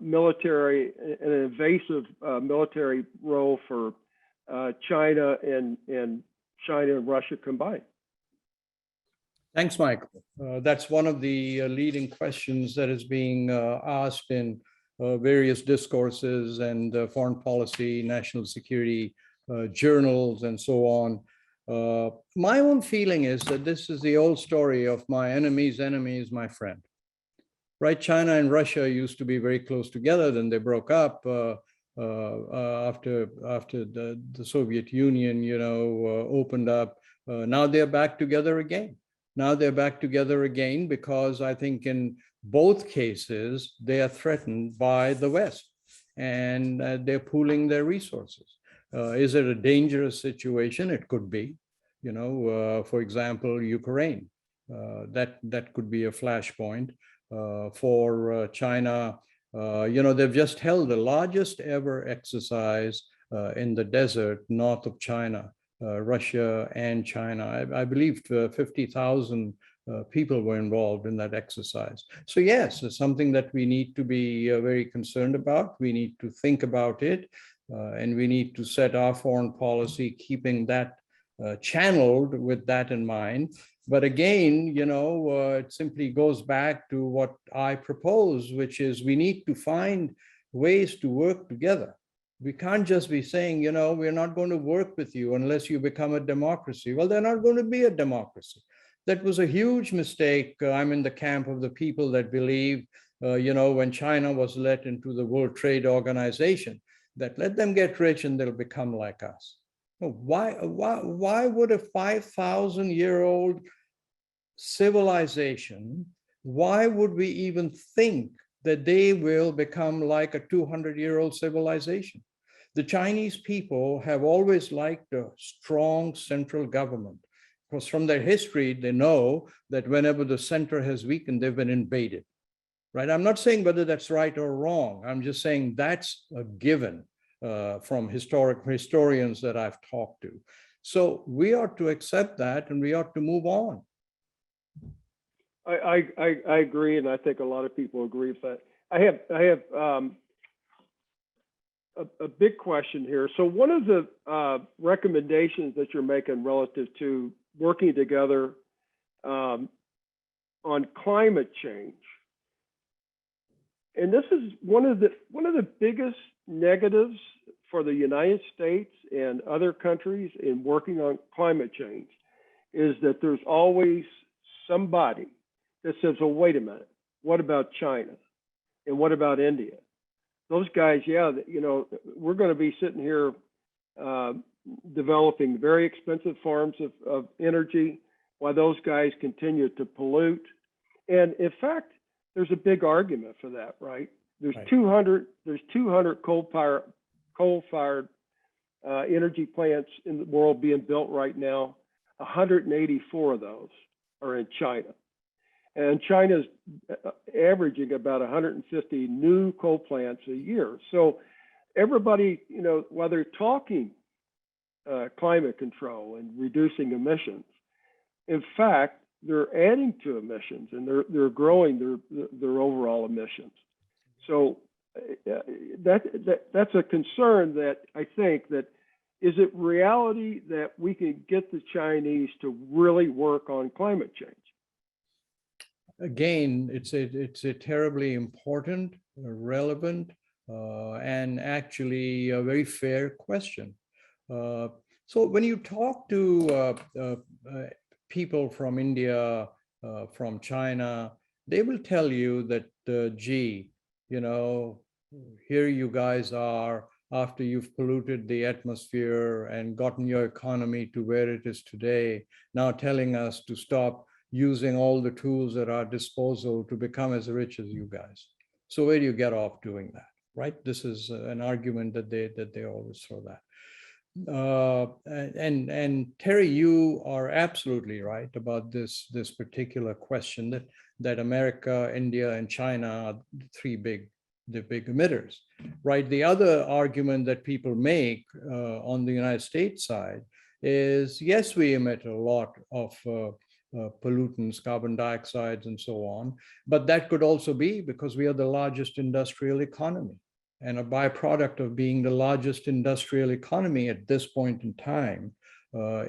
military and an invasive military role for China and Russia combined. Thanks, Michael. That's one of the leading questions that is being asked in various discourses and foreign policy, national security journals, and so on. My own feeling is that this is the old story of my enemy's enemy is my friend. Right? China and Russia used to be very close together, then they broke up after the Soviet Union, opened up. Now they're back together again. Because I think in both cases, they are threatened by the West, and they're pooling their resources. Is it a dangerous situation? It could be. For example, Ukraine. That could be a flashpoint for China. They've just held the largest ever exercise in the desert north of China, Russia and China. I believe 50,000 people were involved in that exercise. So yes, it's something that we need to be very concerned about. We need to think about it, and we need to set our foreign policy, keeping that channeled with that in mind. But again, it simply goes back to what I propose, which is we need to find ways to work together. We can't just be saying, we're not going to work with you unless you become a democracy. Well, they're not going to be a democracy. That was a huge mistake. I'm in the camp of the people that believe, when China was let into the World Trade Organization, that let them get rich and they'll become like us. Why would a 5,000-year-old civilization, why would we even think that they will become like a 200-year-old civilization? The Chinese people have always liked a strong central government, because from their history, they know that whenever the center has weakened, they've been invaded, right? I'm not saying whether that's right or wrong. I'm just saying that's a given from historians that I've talked to. So we ought to accept that, and we ought to move on. I agree, and I think a lot of people agree with that. I have a big question here. So one of the recommendations that you're making relative to working together on climate change, and this is one of the biggest negatives for the United States and other countries in working on climate change, is that there's always somebody that says, "Oh, wait a minute, what about China? And what about India?" Those guys, yeah, you know, we're going to be sitting here developing very expensive forms of energy while those guys continue to pollute. And in fact, there's a big argument for that, right? There's Right. 200 coal-fired energy plants in the world being built right now. 184 of those are in China. And China's averaging about 150 new coal plants a year. So everybody, you know, while they're talking climate control and reducing emissions, in fact, they're adding to emissions, and they're growing their overall emissions. So that's a concern that I think that, is it reality that we can get the Chinese to really work on climate change? Again, it's a terribly important, relevant, and actually a very fair question. So when you talk to people from India, from China, they will tell you that, gee, you know, here you guys are, after you've polluted the atmosphere and gotten your economy to where it is today, now telling us to stop using all the tools at our disposal to become as rich as you guys. So where do you get off doing that, right? This is an argument that they always throw that. And Terry, you are absolutely right about this particular question, that America, India, and China are the big emitters, right? The other argument that people make on the United States side is, yes, we emit a lot of pollutants, carbon dioxides, and so on. But that could also be because we are the largest industrial economy. And a byproduct of being the largest industrial economy at this point in time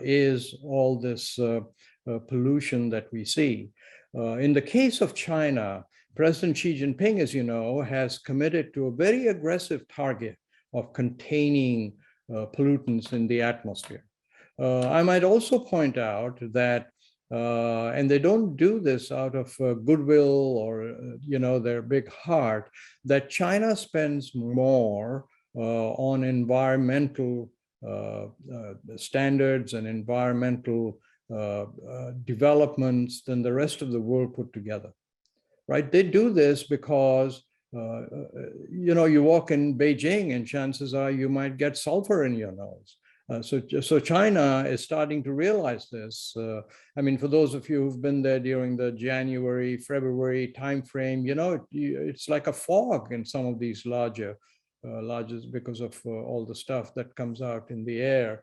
is all this pollution that we see. In the case of China, President Xi Jinping, as you know, has committed to a very aggressive target of containing pollutants in the atmosphere. I might also point out that and they don't do this out of goodwill or, you know, their big heart, that China spends more on environmental standards and environmental developments than the rest of the world put together, right? They do this because, you know, you walk in Beijing and chances are you might get sulfur in your nose. So China is starting to realize this. I mean, for those of you who've been there during the January, February timeframe, you know, it's like a fog in some of these larger because of all the stuff that comes out in the air.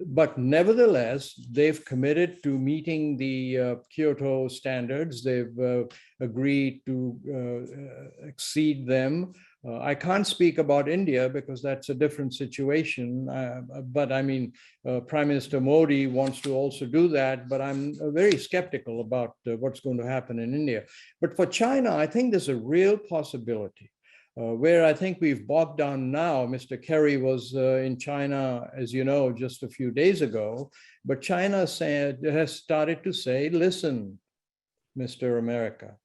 But nevertheless, they've committed to meeting the Kyoto standards. They've agreed to exceed them. I can't speak about India because that's a different situation. But I mean, Prime Minister Modi wants to also do that, but I'm very skeptical about what's going to happen in India. But for China, I think there's a real possibility. Where I think we've bogged down now. Mr. Kerry was in China, as you know, just a few days ago, but China has started to say, listen, Mr. America,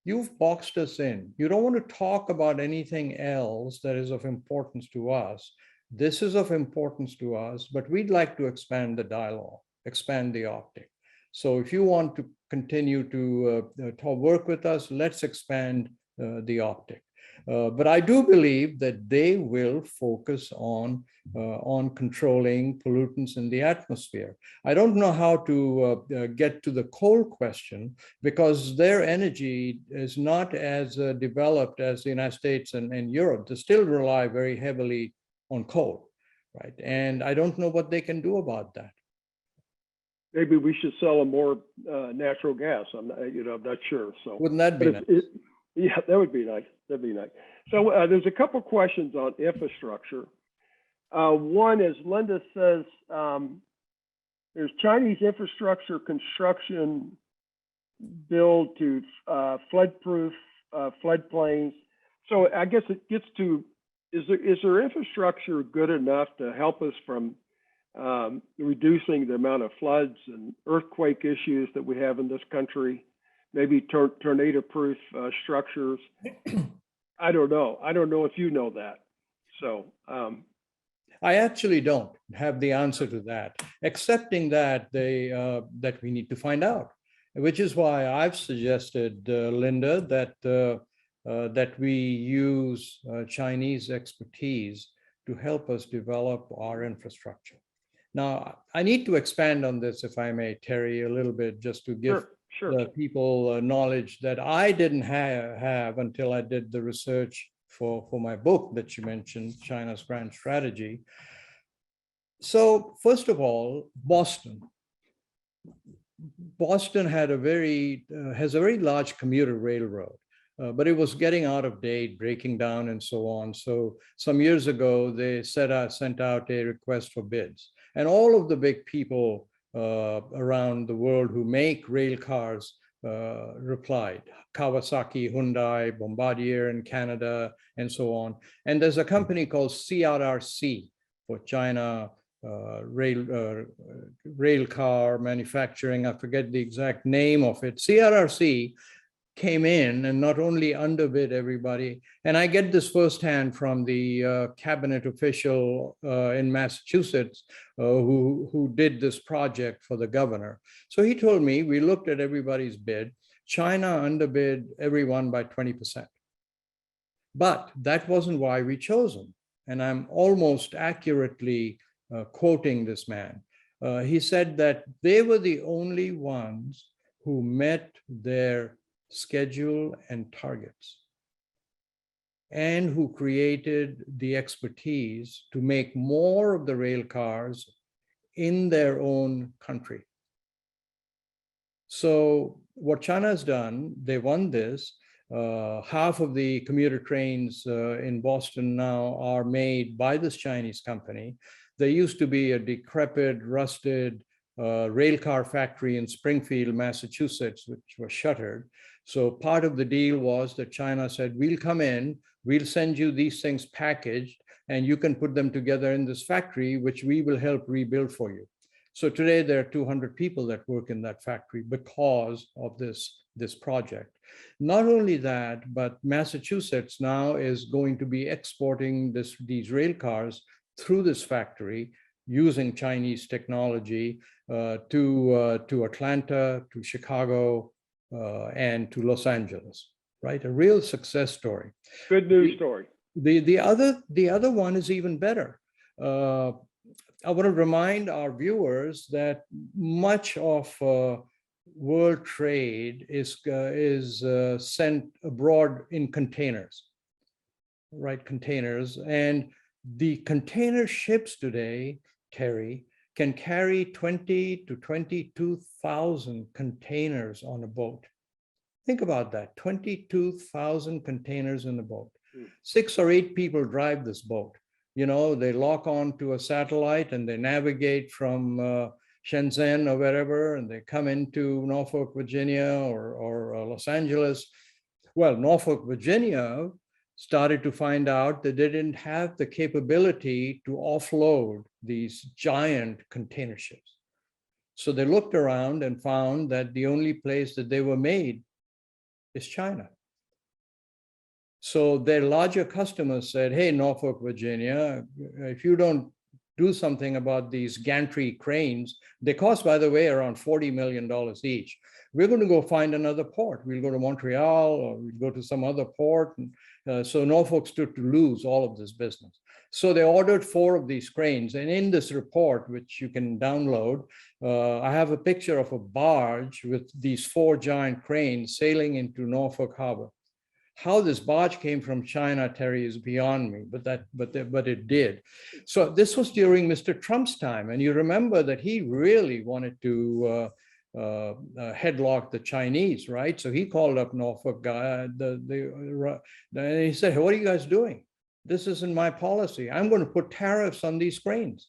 you've boxed us in. You don't want to talk about anything else that is of importance to us. This is of importance to us, but we'd like to expand the dialogue, expand the optic. So if you want to continue to work with us, let's expand the optic. But I do believe that they will focus on controlling pollutants in the atmosphere. I don't know how to get to the coal question because their energy is not as developed as the United States and Europe. They still rely very heavily on coal, right? And I don't know what they can do about that. Maybe we should sell them more natural gas. I'm not sure. So wouldn't that be nice? Yeah, that would be nice. That'd be nice. So there's a couple questions on infrastructure. One is Linda says there's Chinese infrastructure construction build to flood-proof floodplains. So I guess it gets to, is there infrastructure good enough to help us from reducing the amount of floods and earthquake issues that we have in this country? Maybe tornado-proof structures. I don't know. I don't know if you know that. So I actually don't have the answer to that, accepting that that we need to find out, which is why I've suggested, Linda, that we use Chinese expertise to help us develop our infrastructure. Now, I need to expand on this, if I may, Terry, a little bit, just to give Sure. people knowledge that I didn't have until I did the research for my book that you mentioned, China's Grand Strategy. So first of all, Boston had has a very large commuter railroad, but it was getting out of date, breaking down and so on. So some years ago, they sent out a request for bids. And all of the big people around the world who make rail cars replied. Kawasaki, Hyundai, Bombardier in Canada, and so on. And there's a company called CRRC for China rail car manufacturing. I forget the exact name of it. CRRC came in and not only underbid everybody, and I get this firsthand from the cabinet official in Massachusetts who did this project for the governor. So he told me, we looked at everybody's bid. China underbid everyone by 20%. But that wasn't why we chose them. And I'm almost accurately quoting this man. He said that they were the only ones who met their schedule and targets, and who created the expertise to make more of the rail cars in their own country. So what China has done, they won this. Half of the commuter trains in Boston now are made by this Chinese company. There used to be a decrepit, rusted rail car factory in Springfield, Massachusetts, which was shuttered. So part of the deal was that China said, we'll come in, we'll send you these things packaged, and you can put them together in this factory, which we will help rebuild for you. So today there are 200 people that work in that factory because of this project. Not only that, but Massachusetts now is going to be exporting these rail cars through this factory using Chinese technology to Atlanta, to Chicago, and to Los Angeles, right? A real success story. Good news story. The other one is even better. I want to remind our viewers that much of world trade is sent abroad in containers, right? Containers, and the container ships today, Terry, can carry 20 to 22,000 containers on a boat. Think about that, 22,000 containers in a boat. 6 or 8 people drive this boat. You know, they lock on to a satellite and they navigate from Shenzhen or wherever, and they come into Norfolk, Virginia, or Los Angeles. Well, Norfolk, Virginia started to find out that they didn't have the capability to offload these giant container ships. So they looked around and found that the only place that they were made is China. So their larger customers said, hey, Norfolk, Virginia, if you don't do something about these gantry cranes, they cost, by the way, around $40 million each. We're going to go find another port. We'll go to Montreal or we'll go to some other port So Norfolk stood to lose all of this business. So they ordered 4 of these cranes. And in this report, which you can download, I have a picture of a barge with these 4 giant cranes sailing into Norfolk Harbor. How this barge came from China, Terry, is beyond me, but it did. So this was during Mr. Trump's time, and you remember that he really wanted to headlock the Chinese, right? So he called up Norfolk guy, and he said, hey, "What are you guys doing? This isn't my policy. I'm going to put tariffs on these cranes."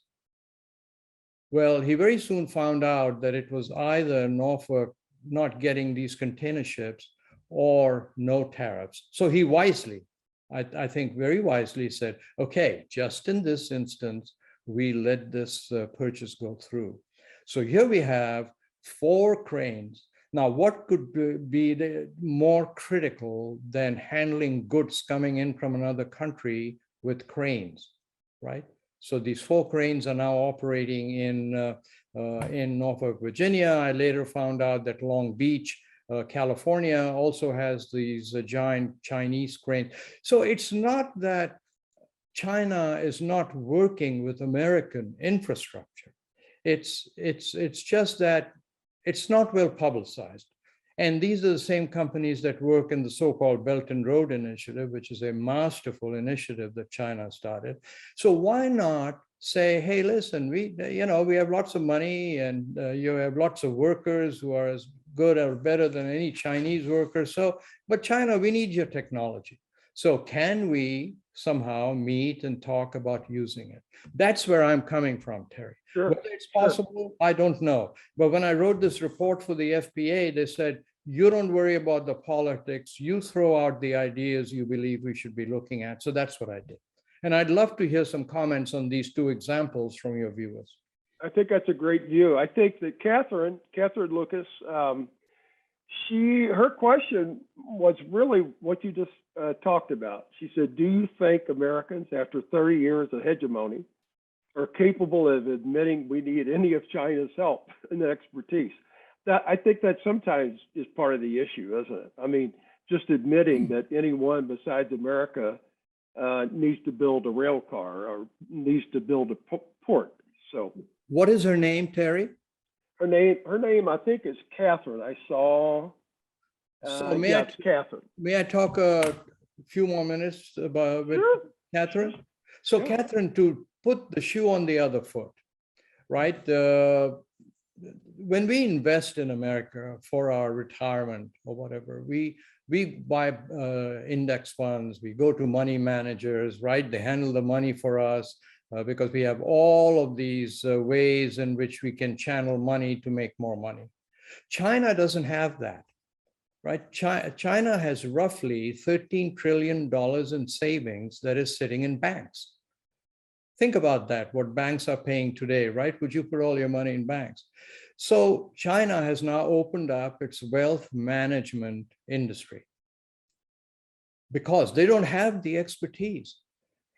Well, he very soon found out that it was either Norfolk not getting these container ships or no tariffs. So he wisely, I think very wisely said, okay, just in this instance, we let this purchase go through. So here we have 4 cranes. Now, what could be more critical than handling goods coming in from another country with cranes, right? So these 4 cranes are now operating in Norfolk, Virginia. I later found out that Long Beach, California also has these giant Chinese cranes. So it's not that China is not working with American infrastructure. It's just that it's not well publicized. And these are the same companies that work in the so-called Belt and Road Initiative, which is a masterful initiative that China started. So why not say, hey, listen, we have lots of money, and you have lots of workers who are as good or better than any Chinese worker. So, but China, we need your technology. So can we somehow meet and talk about using it? That's where I'm coming from, Terry. Sure. Whether it's possible, I don't know. But when I wrote this report for the FPA, they said, you don't worry about the politics. You throw out the ideas you believe we should be looking at. So that's what I did. And I'd love to hear some comments on these 2 examples from your viewers. I think that's a great view. I think that Catherine Lucas, her question was really what you just talked about. She said, do you think Americans, after 30 years of hegemony, are capable of admitting we need any of China's help and expertise? I think that sometimes is part of the issue, isn't it? I mean, just admitting that anyone besides America needs to build a rail car or needs to build a port. So, what is her name, Terry? Her name, I think, is Catherine. I saw. So Catherine. May I talk a few more minutes about with Catherine? So, Catherine, to put the shoe on the other foot, right? When we invest in America for our retirement or whatever, we buy index funds, we go to money managers, right? They handle the money for us because we have all of these ways in which we can channel money to make more money. China doesn't have that, right? China has roughly $13 trillion in savings that is sitting in banks. Think about that, what banks are paying today, right? Would you put all your money in banks? So China has now opened up its wealth management industry because they don't have the expertise.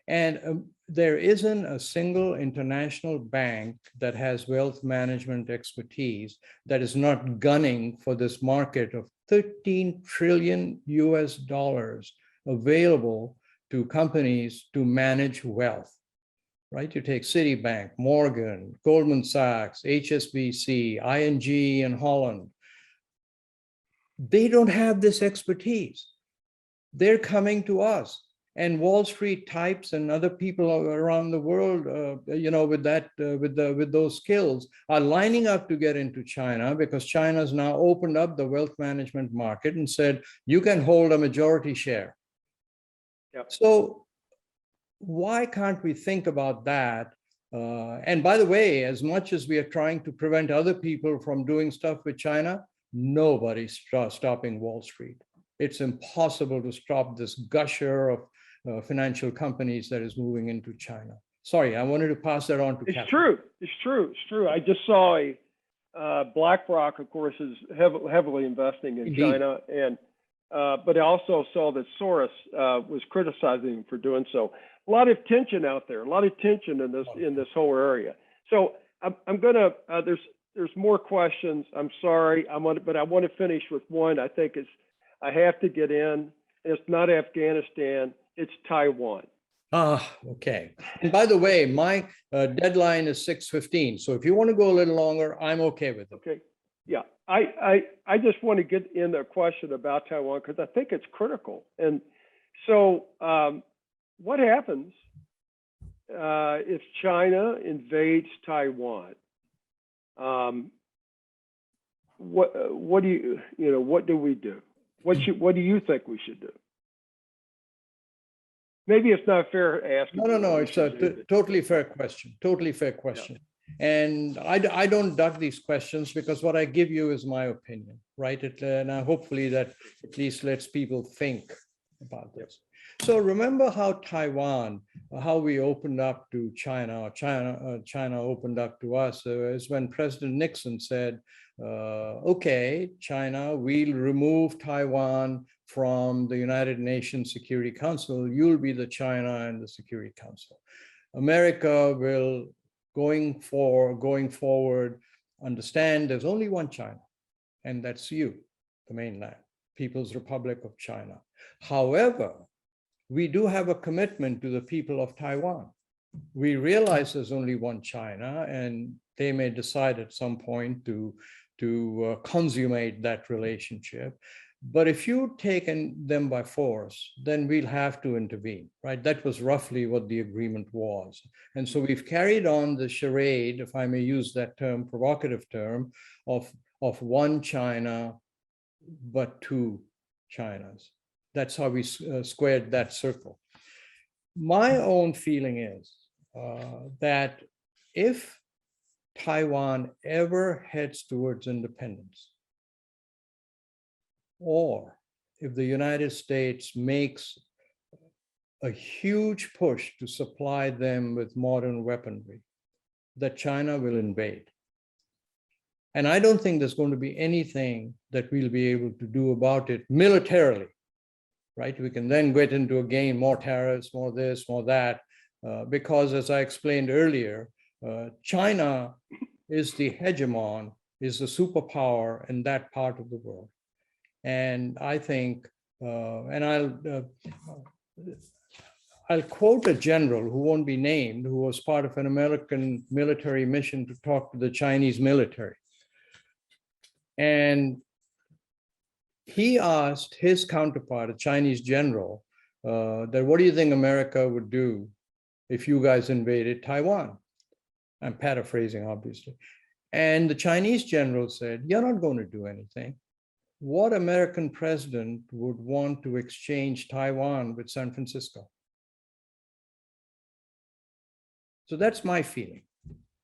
And there isn't a single international bank that has wealth management expertise that is not gunning for this market of 13 trillion US dollars available to companies to manage wealth. Right? You take Citibank, Morgan, Goldman Sachs, HSBC, ING in Holland. They don't have this expertise. They're coming to us. And Wall Street types and other people around the world, with those skills are lining up to get into China because China's now opened up the wealth management market and said, you can hold a majority share. Yep. So why can't we think about that? And by the way, as much as we are trying to prevent other people from doing stuff with China, nobody's stopping Wall Street. It's impossible to stop this gusher of financial companies that is moving into China. Sorry, I wanted to pass that on to Catherine. It's true. I just saw BlackRock, of course, is heavily investing in Indeed. China, and but I also saw that Soros was criticizing him for doing so. A lot of tension out there, a lot of tension in this whole area. So I'm gonna there's more questions. I'm sorry, but I want to finish with one. I think I have to get in. It's not Afghanistan, it's Taiwan. Ah, okay. And by the way, my deadline is 6:15. So if you want to go a little longer, I'm okay with it. Okay. Yeah. I just want to get in a question about Taiwan because I think it's critical. And so what happens if China invades Taiwan? What do what do we do? What do you think we should do? Maybe it's not fair asking. No. It's a totally fair question. Totally fair question. Yeah. And I don't duck these questions because what I give you is my opinion, right? And hopefully that at least lets people think about this. So remember how Taiwan, how we opened up to China, or China opened up to us, is when President Nixon said, okay, China, we'll remove Taiwan from the United Nations Security Council. You'll be the China and the Security Council. America will, going forward, understand there's only one China, and that's you, the mainland, People's Republic of China. However, we do have a commitment to the people of Taiwan. We realize there's only one China, and they may decide at some point to consummate that relationship. But if you've taken them by force, then we'll have to intervene, right? That was roughly what the agreement was. And so we've carried on the charade, if I may use that term, provocative term, of one China, but two Chinas. That's how we squared that circle. My own feeling is that if Taiwan ever heads towards independence, or if the United States makes a huge push to supply them with modern weaponry, that China will invade. And I don't think there's going to be anything that we'll be able to do about it militarily, right? We can then get into again more tariffs, more this, more that, because as I explained earlier, China is the hegemon, is the superpower in that part of the world. And I think, and I'll quote a general who won't be named, who was part of an American military mission to talk to the Chinese military. And he asked his counterpart, a Chinese general, that what do you think America would do if you guys invaded Taiwan? I'm paraphrasing, obviously. And the Chinese general said, you're not going to do anything. What American president would want to exchange Taiwan with San Francisco? So that's my feeling.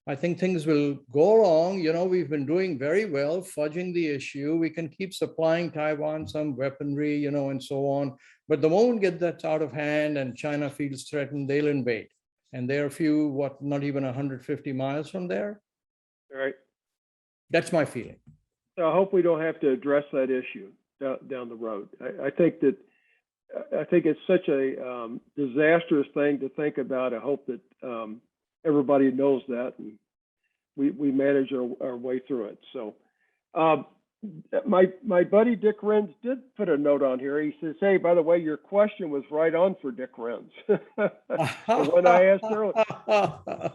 I think things will go along. You know, we've been doing very well, fudging the issue. We can keep supplying Taiwan some weaponry, you know, and so on. But the moment get that out of hand and China feels threatened, they'll invade. And they're a few, not even 150 miles from there. All right. That's my feeling. So I hope we don't have to address that issue down the road. I think it's such a disastrous thing to think about. I hope that everybody knows that, and we manage our way through it. So my buddy Dick Renz did put a note on here. He says, hey, by the way, your question was right on for Dick Renz. When I asked earlier.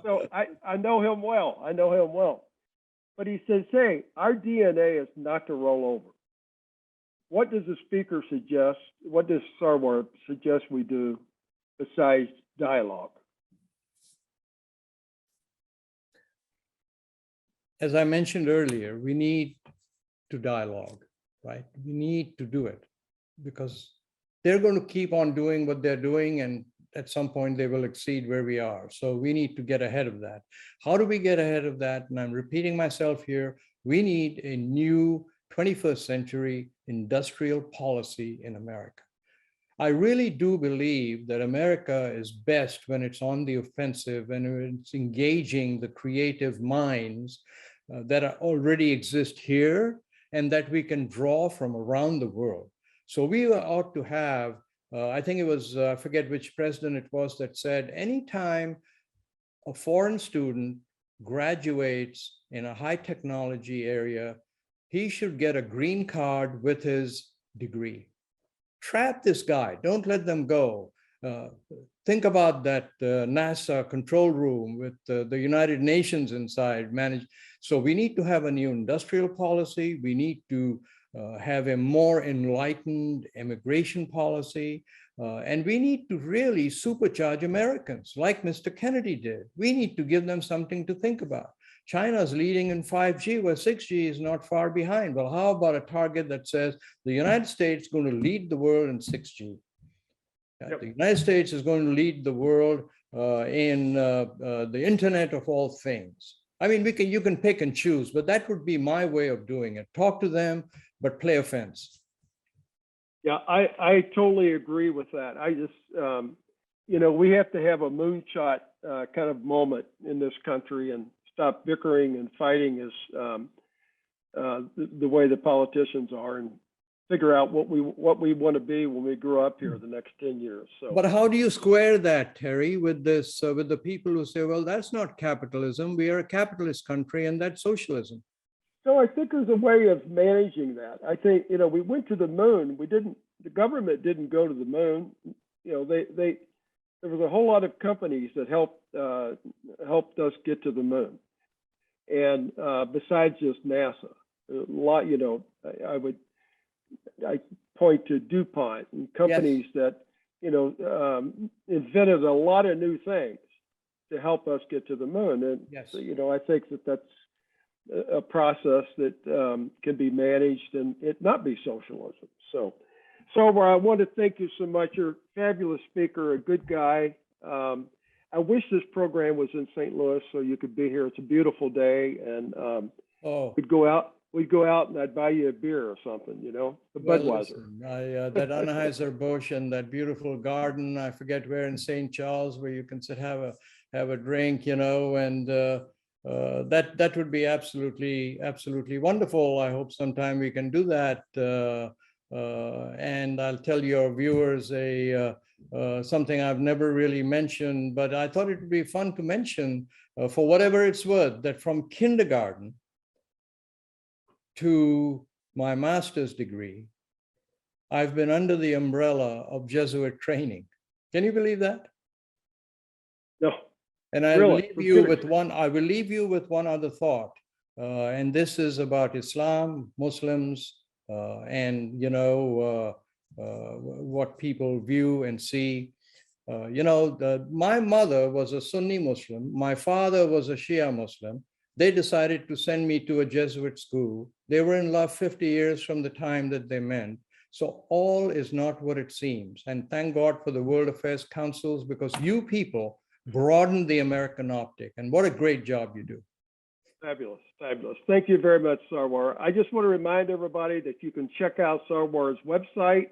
So I know him well. I know him well. But he says, hey, our DNA is not to roll over. What does the speaker suggest? What does Sarwar suggest we do besides dialogue? As I mentioned earlier, we need to dialogue, right? We need to do it because they're going to keep on doing what they're doing, and at some point they will exceed where we are. So we need to get ahead of that. How do we get ahead of that? And I'm repeating myself here. We need a new 21st century industrial policy in America. I really do believe that America is best when it's on the offensive and it's engaging the creative minds that already exist here and that we can draw from around the world. So we ought to have, I think it was, I forget which president it was that said, anytime a foreign student graduates in a high technology area, he should get a green card with his degree. Trap this guy. Don't let them go. Think about that NASA control room with the United Nations inside managed. So we need to have a new industrial policy. We need to have a more enlightened immigration policy. And we need to really supercharge Americans like Mr. Kennedy did. We need to give them something to think about. China's leading in 5G, where 6G is not far behind. Well, how about a target that says the United States is going to lead the world in 6G? Yep. The United States is going to lead the world in the Internet of all things. I mean, you can pick and choose, but that would be my way of doing it. Talk to them, but play offense. Yeah, I totally agree with that. I just, we have to have a moonshot kind of moment in this country and stop bickering and fighting as the way the politicians are, and figure out what we want to be when we grow up here the next 10 years. So, but how do you square that, Terry, with this, with the people who say, well, that's not capitalism. We are a capitalist country and that's socialism. So I think there's a way of managing that. I think, we went to the moon. The government didn't go to the moon. There was a whole lot of companies that helped us get to the moon. And besides just NASA, a lot, I point to DuPont and companies yes. that, invented a lot of new things to help us get to the moon. And, yes. I think that that's a process that can be managed and it not be socialism. So Sarwar, I want to thank you so much. You're a fabulous speaker, a good guy. I wish this program was in St. Louis so you could be here. It's a beautiful day, and we'd go out and I'd buy you a beer or something, the Budweiser. Well, that Anheuser-Busch and that beautiful garden, I forget where in St. Charles, where you can sit, have a drink, and that would be absolutely wonderful. I hope sometime we can do that. And I'll tell your viewers something I've never really mentioned, but I thought it would be fun to mention for whatever it's worth, that from kindergarten to my master's degree, I've been under the umbrella of Jesuit training. Can you believe that? No. And I will leave you with one other thought, and this is about Islam, Muslims, and what people view and see. My mother was a Sunni Muslim. My father was a Shia Muslim. They decided to send me to a Jesuit school. They were in love 50 years from the time that they met. So all is not what it seems. And thank God for the World Affairs Councils, because you people broaden the American optic. And what a great job you do. Fabulous, fabulous. Thank you very much, Sarwar. I just want to remind everybody that you can check out Sarwar's website.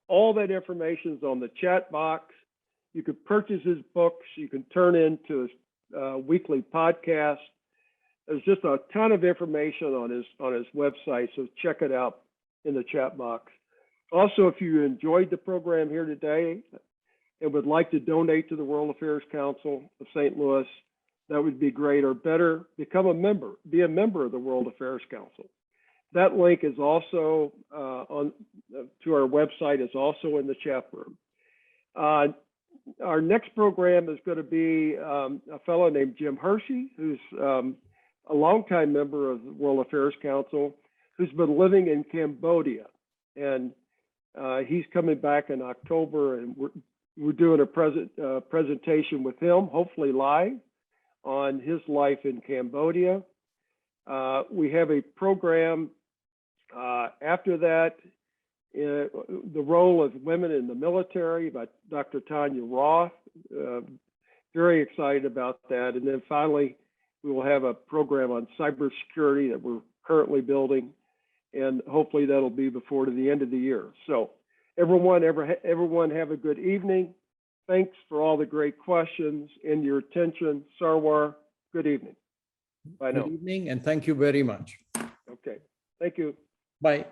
All that information is on the chat box. You can purchase his books. You can turn into his weekly podcast. There's just a ton of information on his website, so check it out in the chat box. Also, if you enjoyed the program here today and would like to donate to the World Affairs Council of St. Louis, that would be great. Or better, be a member of the World Affairs Council. That link is also to our website, is also in the chat room. Our next program is going to be a fellow named Jim Hershey, who's a longtime member of the World Affairs Council, who's been living in Cambodia. And he's coming back in October, and we're doing a presentation with him, hopefully live, on his life in Cambodia. We have a program after that, the role of women in the military by Dr. Tanya Roth. Very excited about that. And then finally, we will have a program on cybersecurity that we're currently building, and hopefully that'll be before to the end of the year. So everyone have a good evening. Thanks for all the great questions and your attention. Sarwar, good evening. Bye now. Good evening, and thank you very much. Okay, thank you. Bye.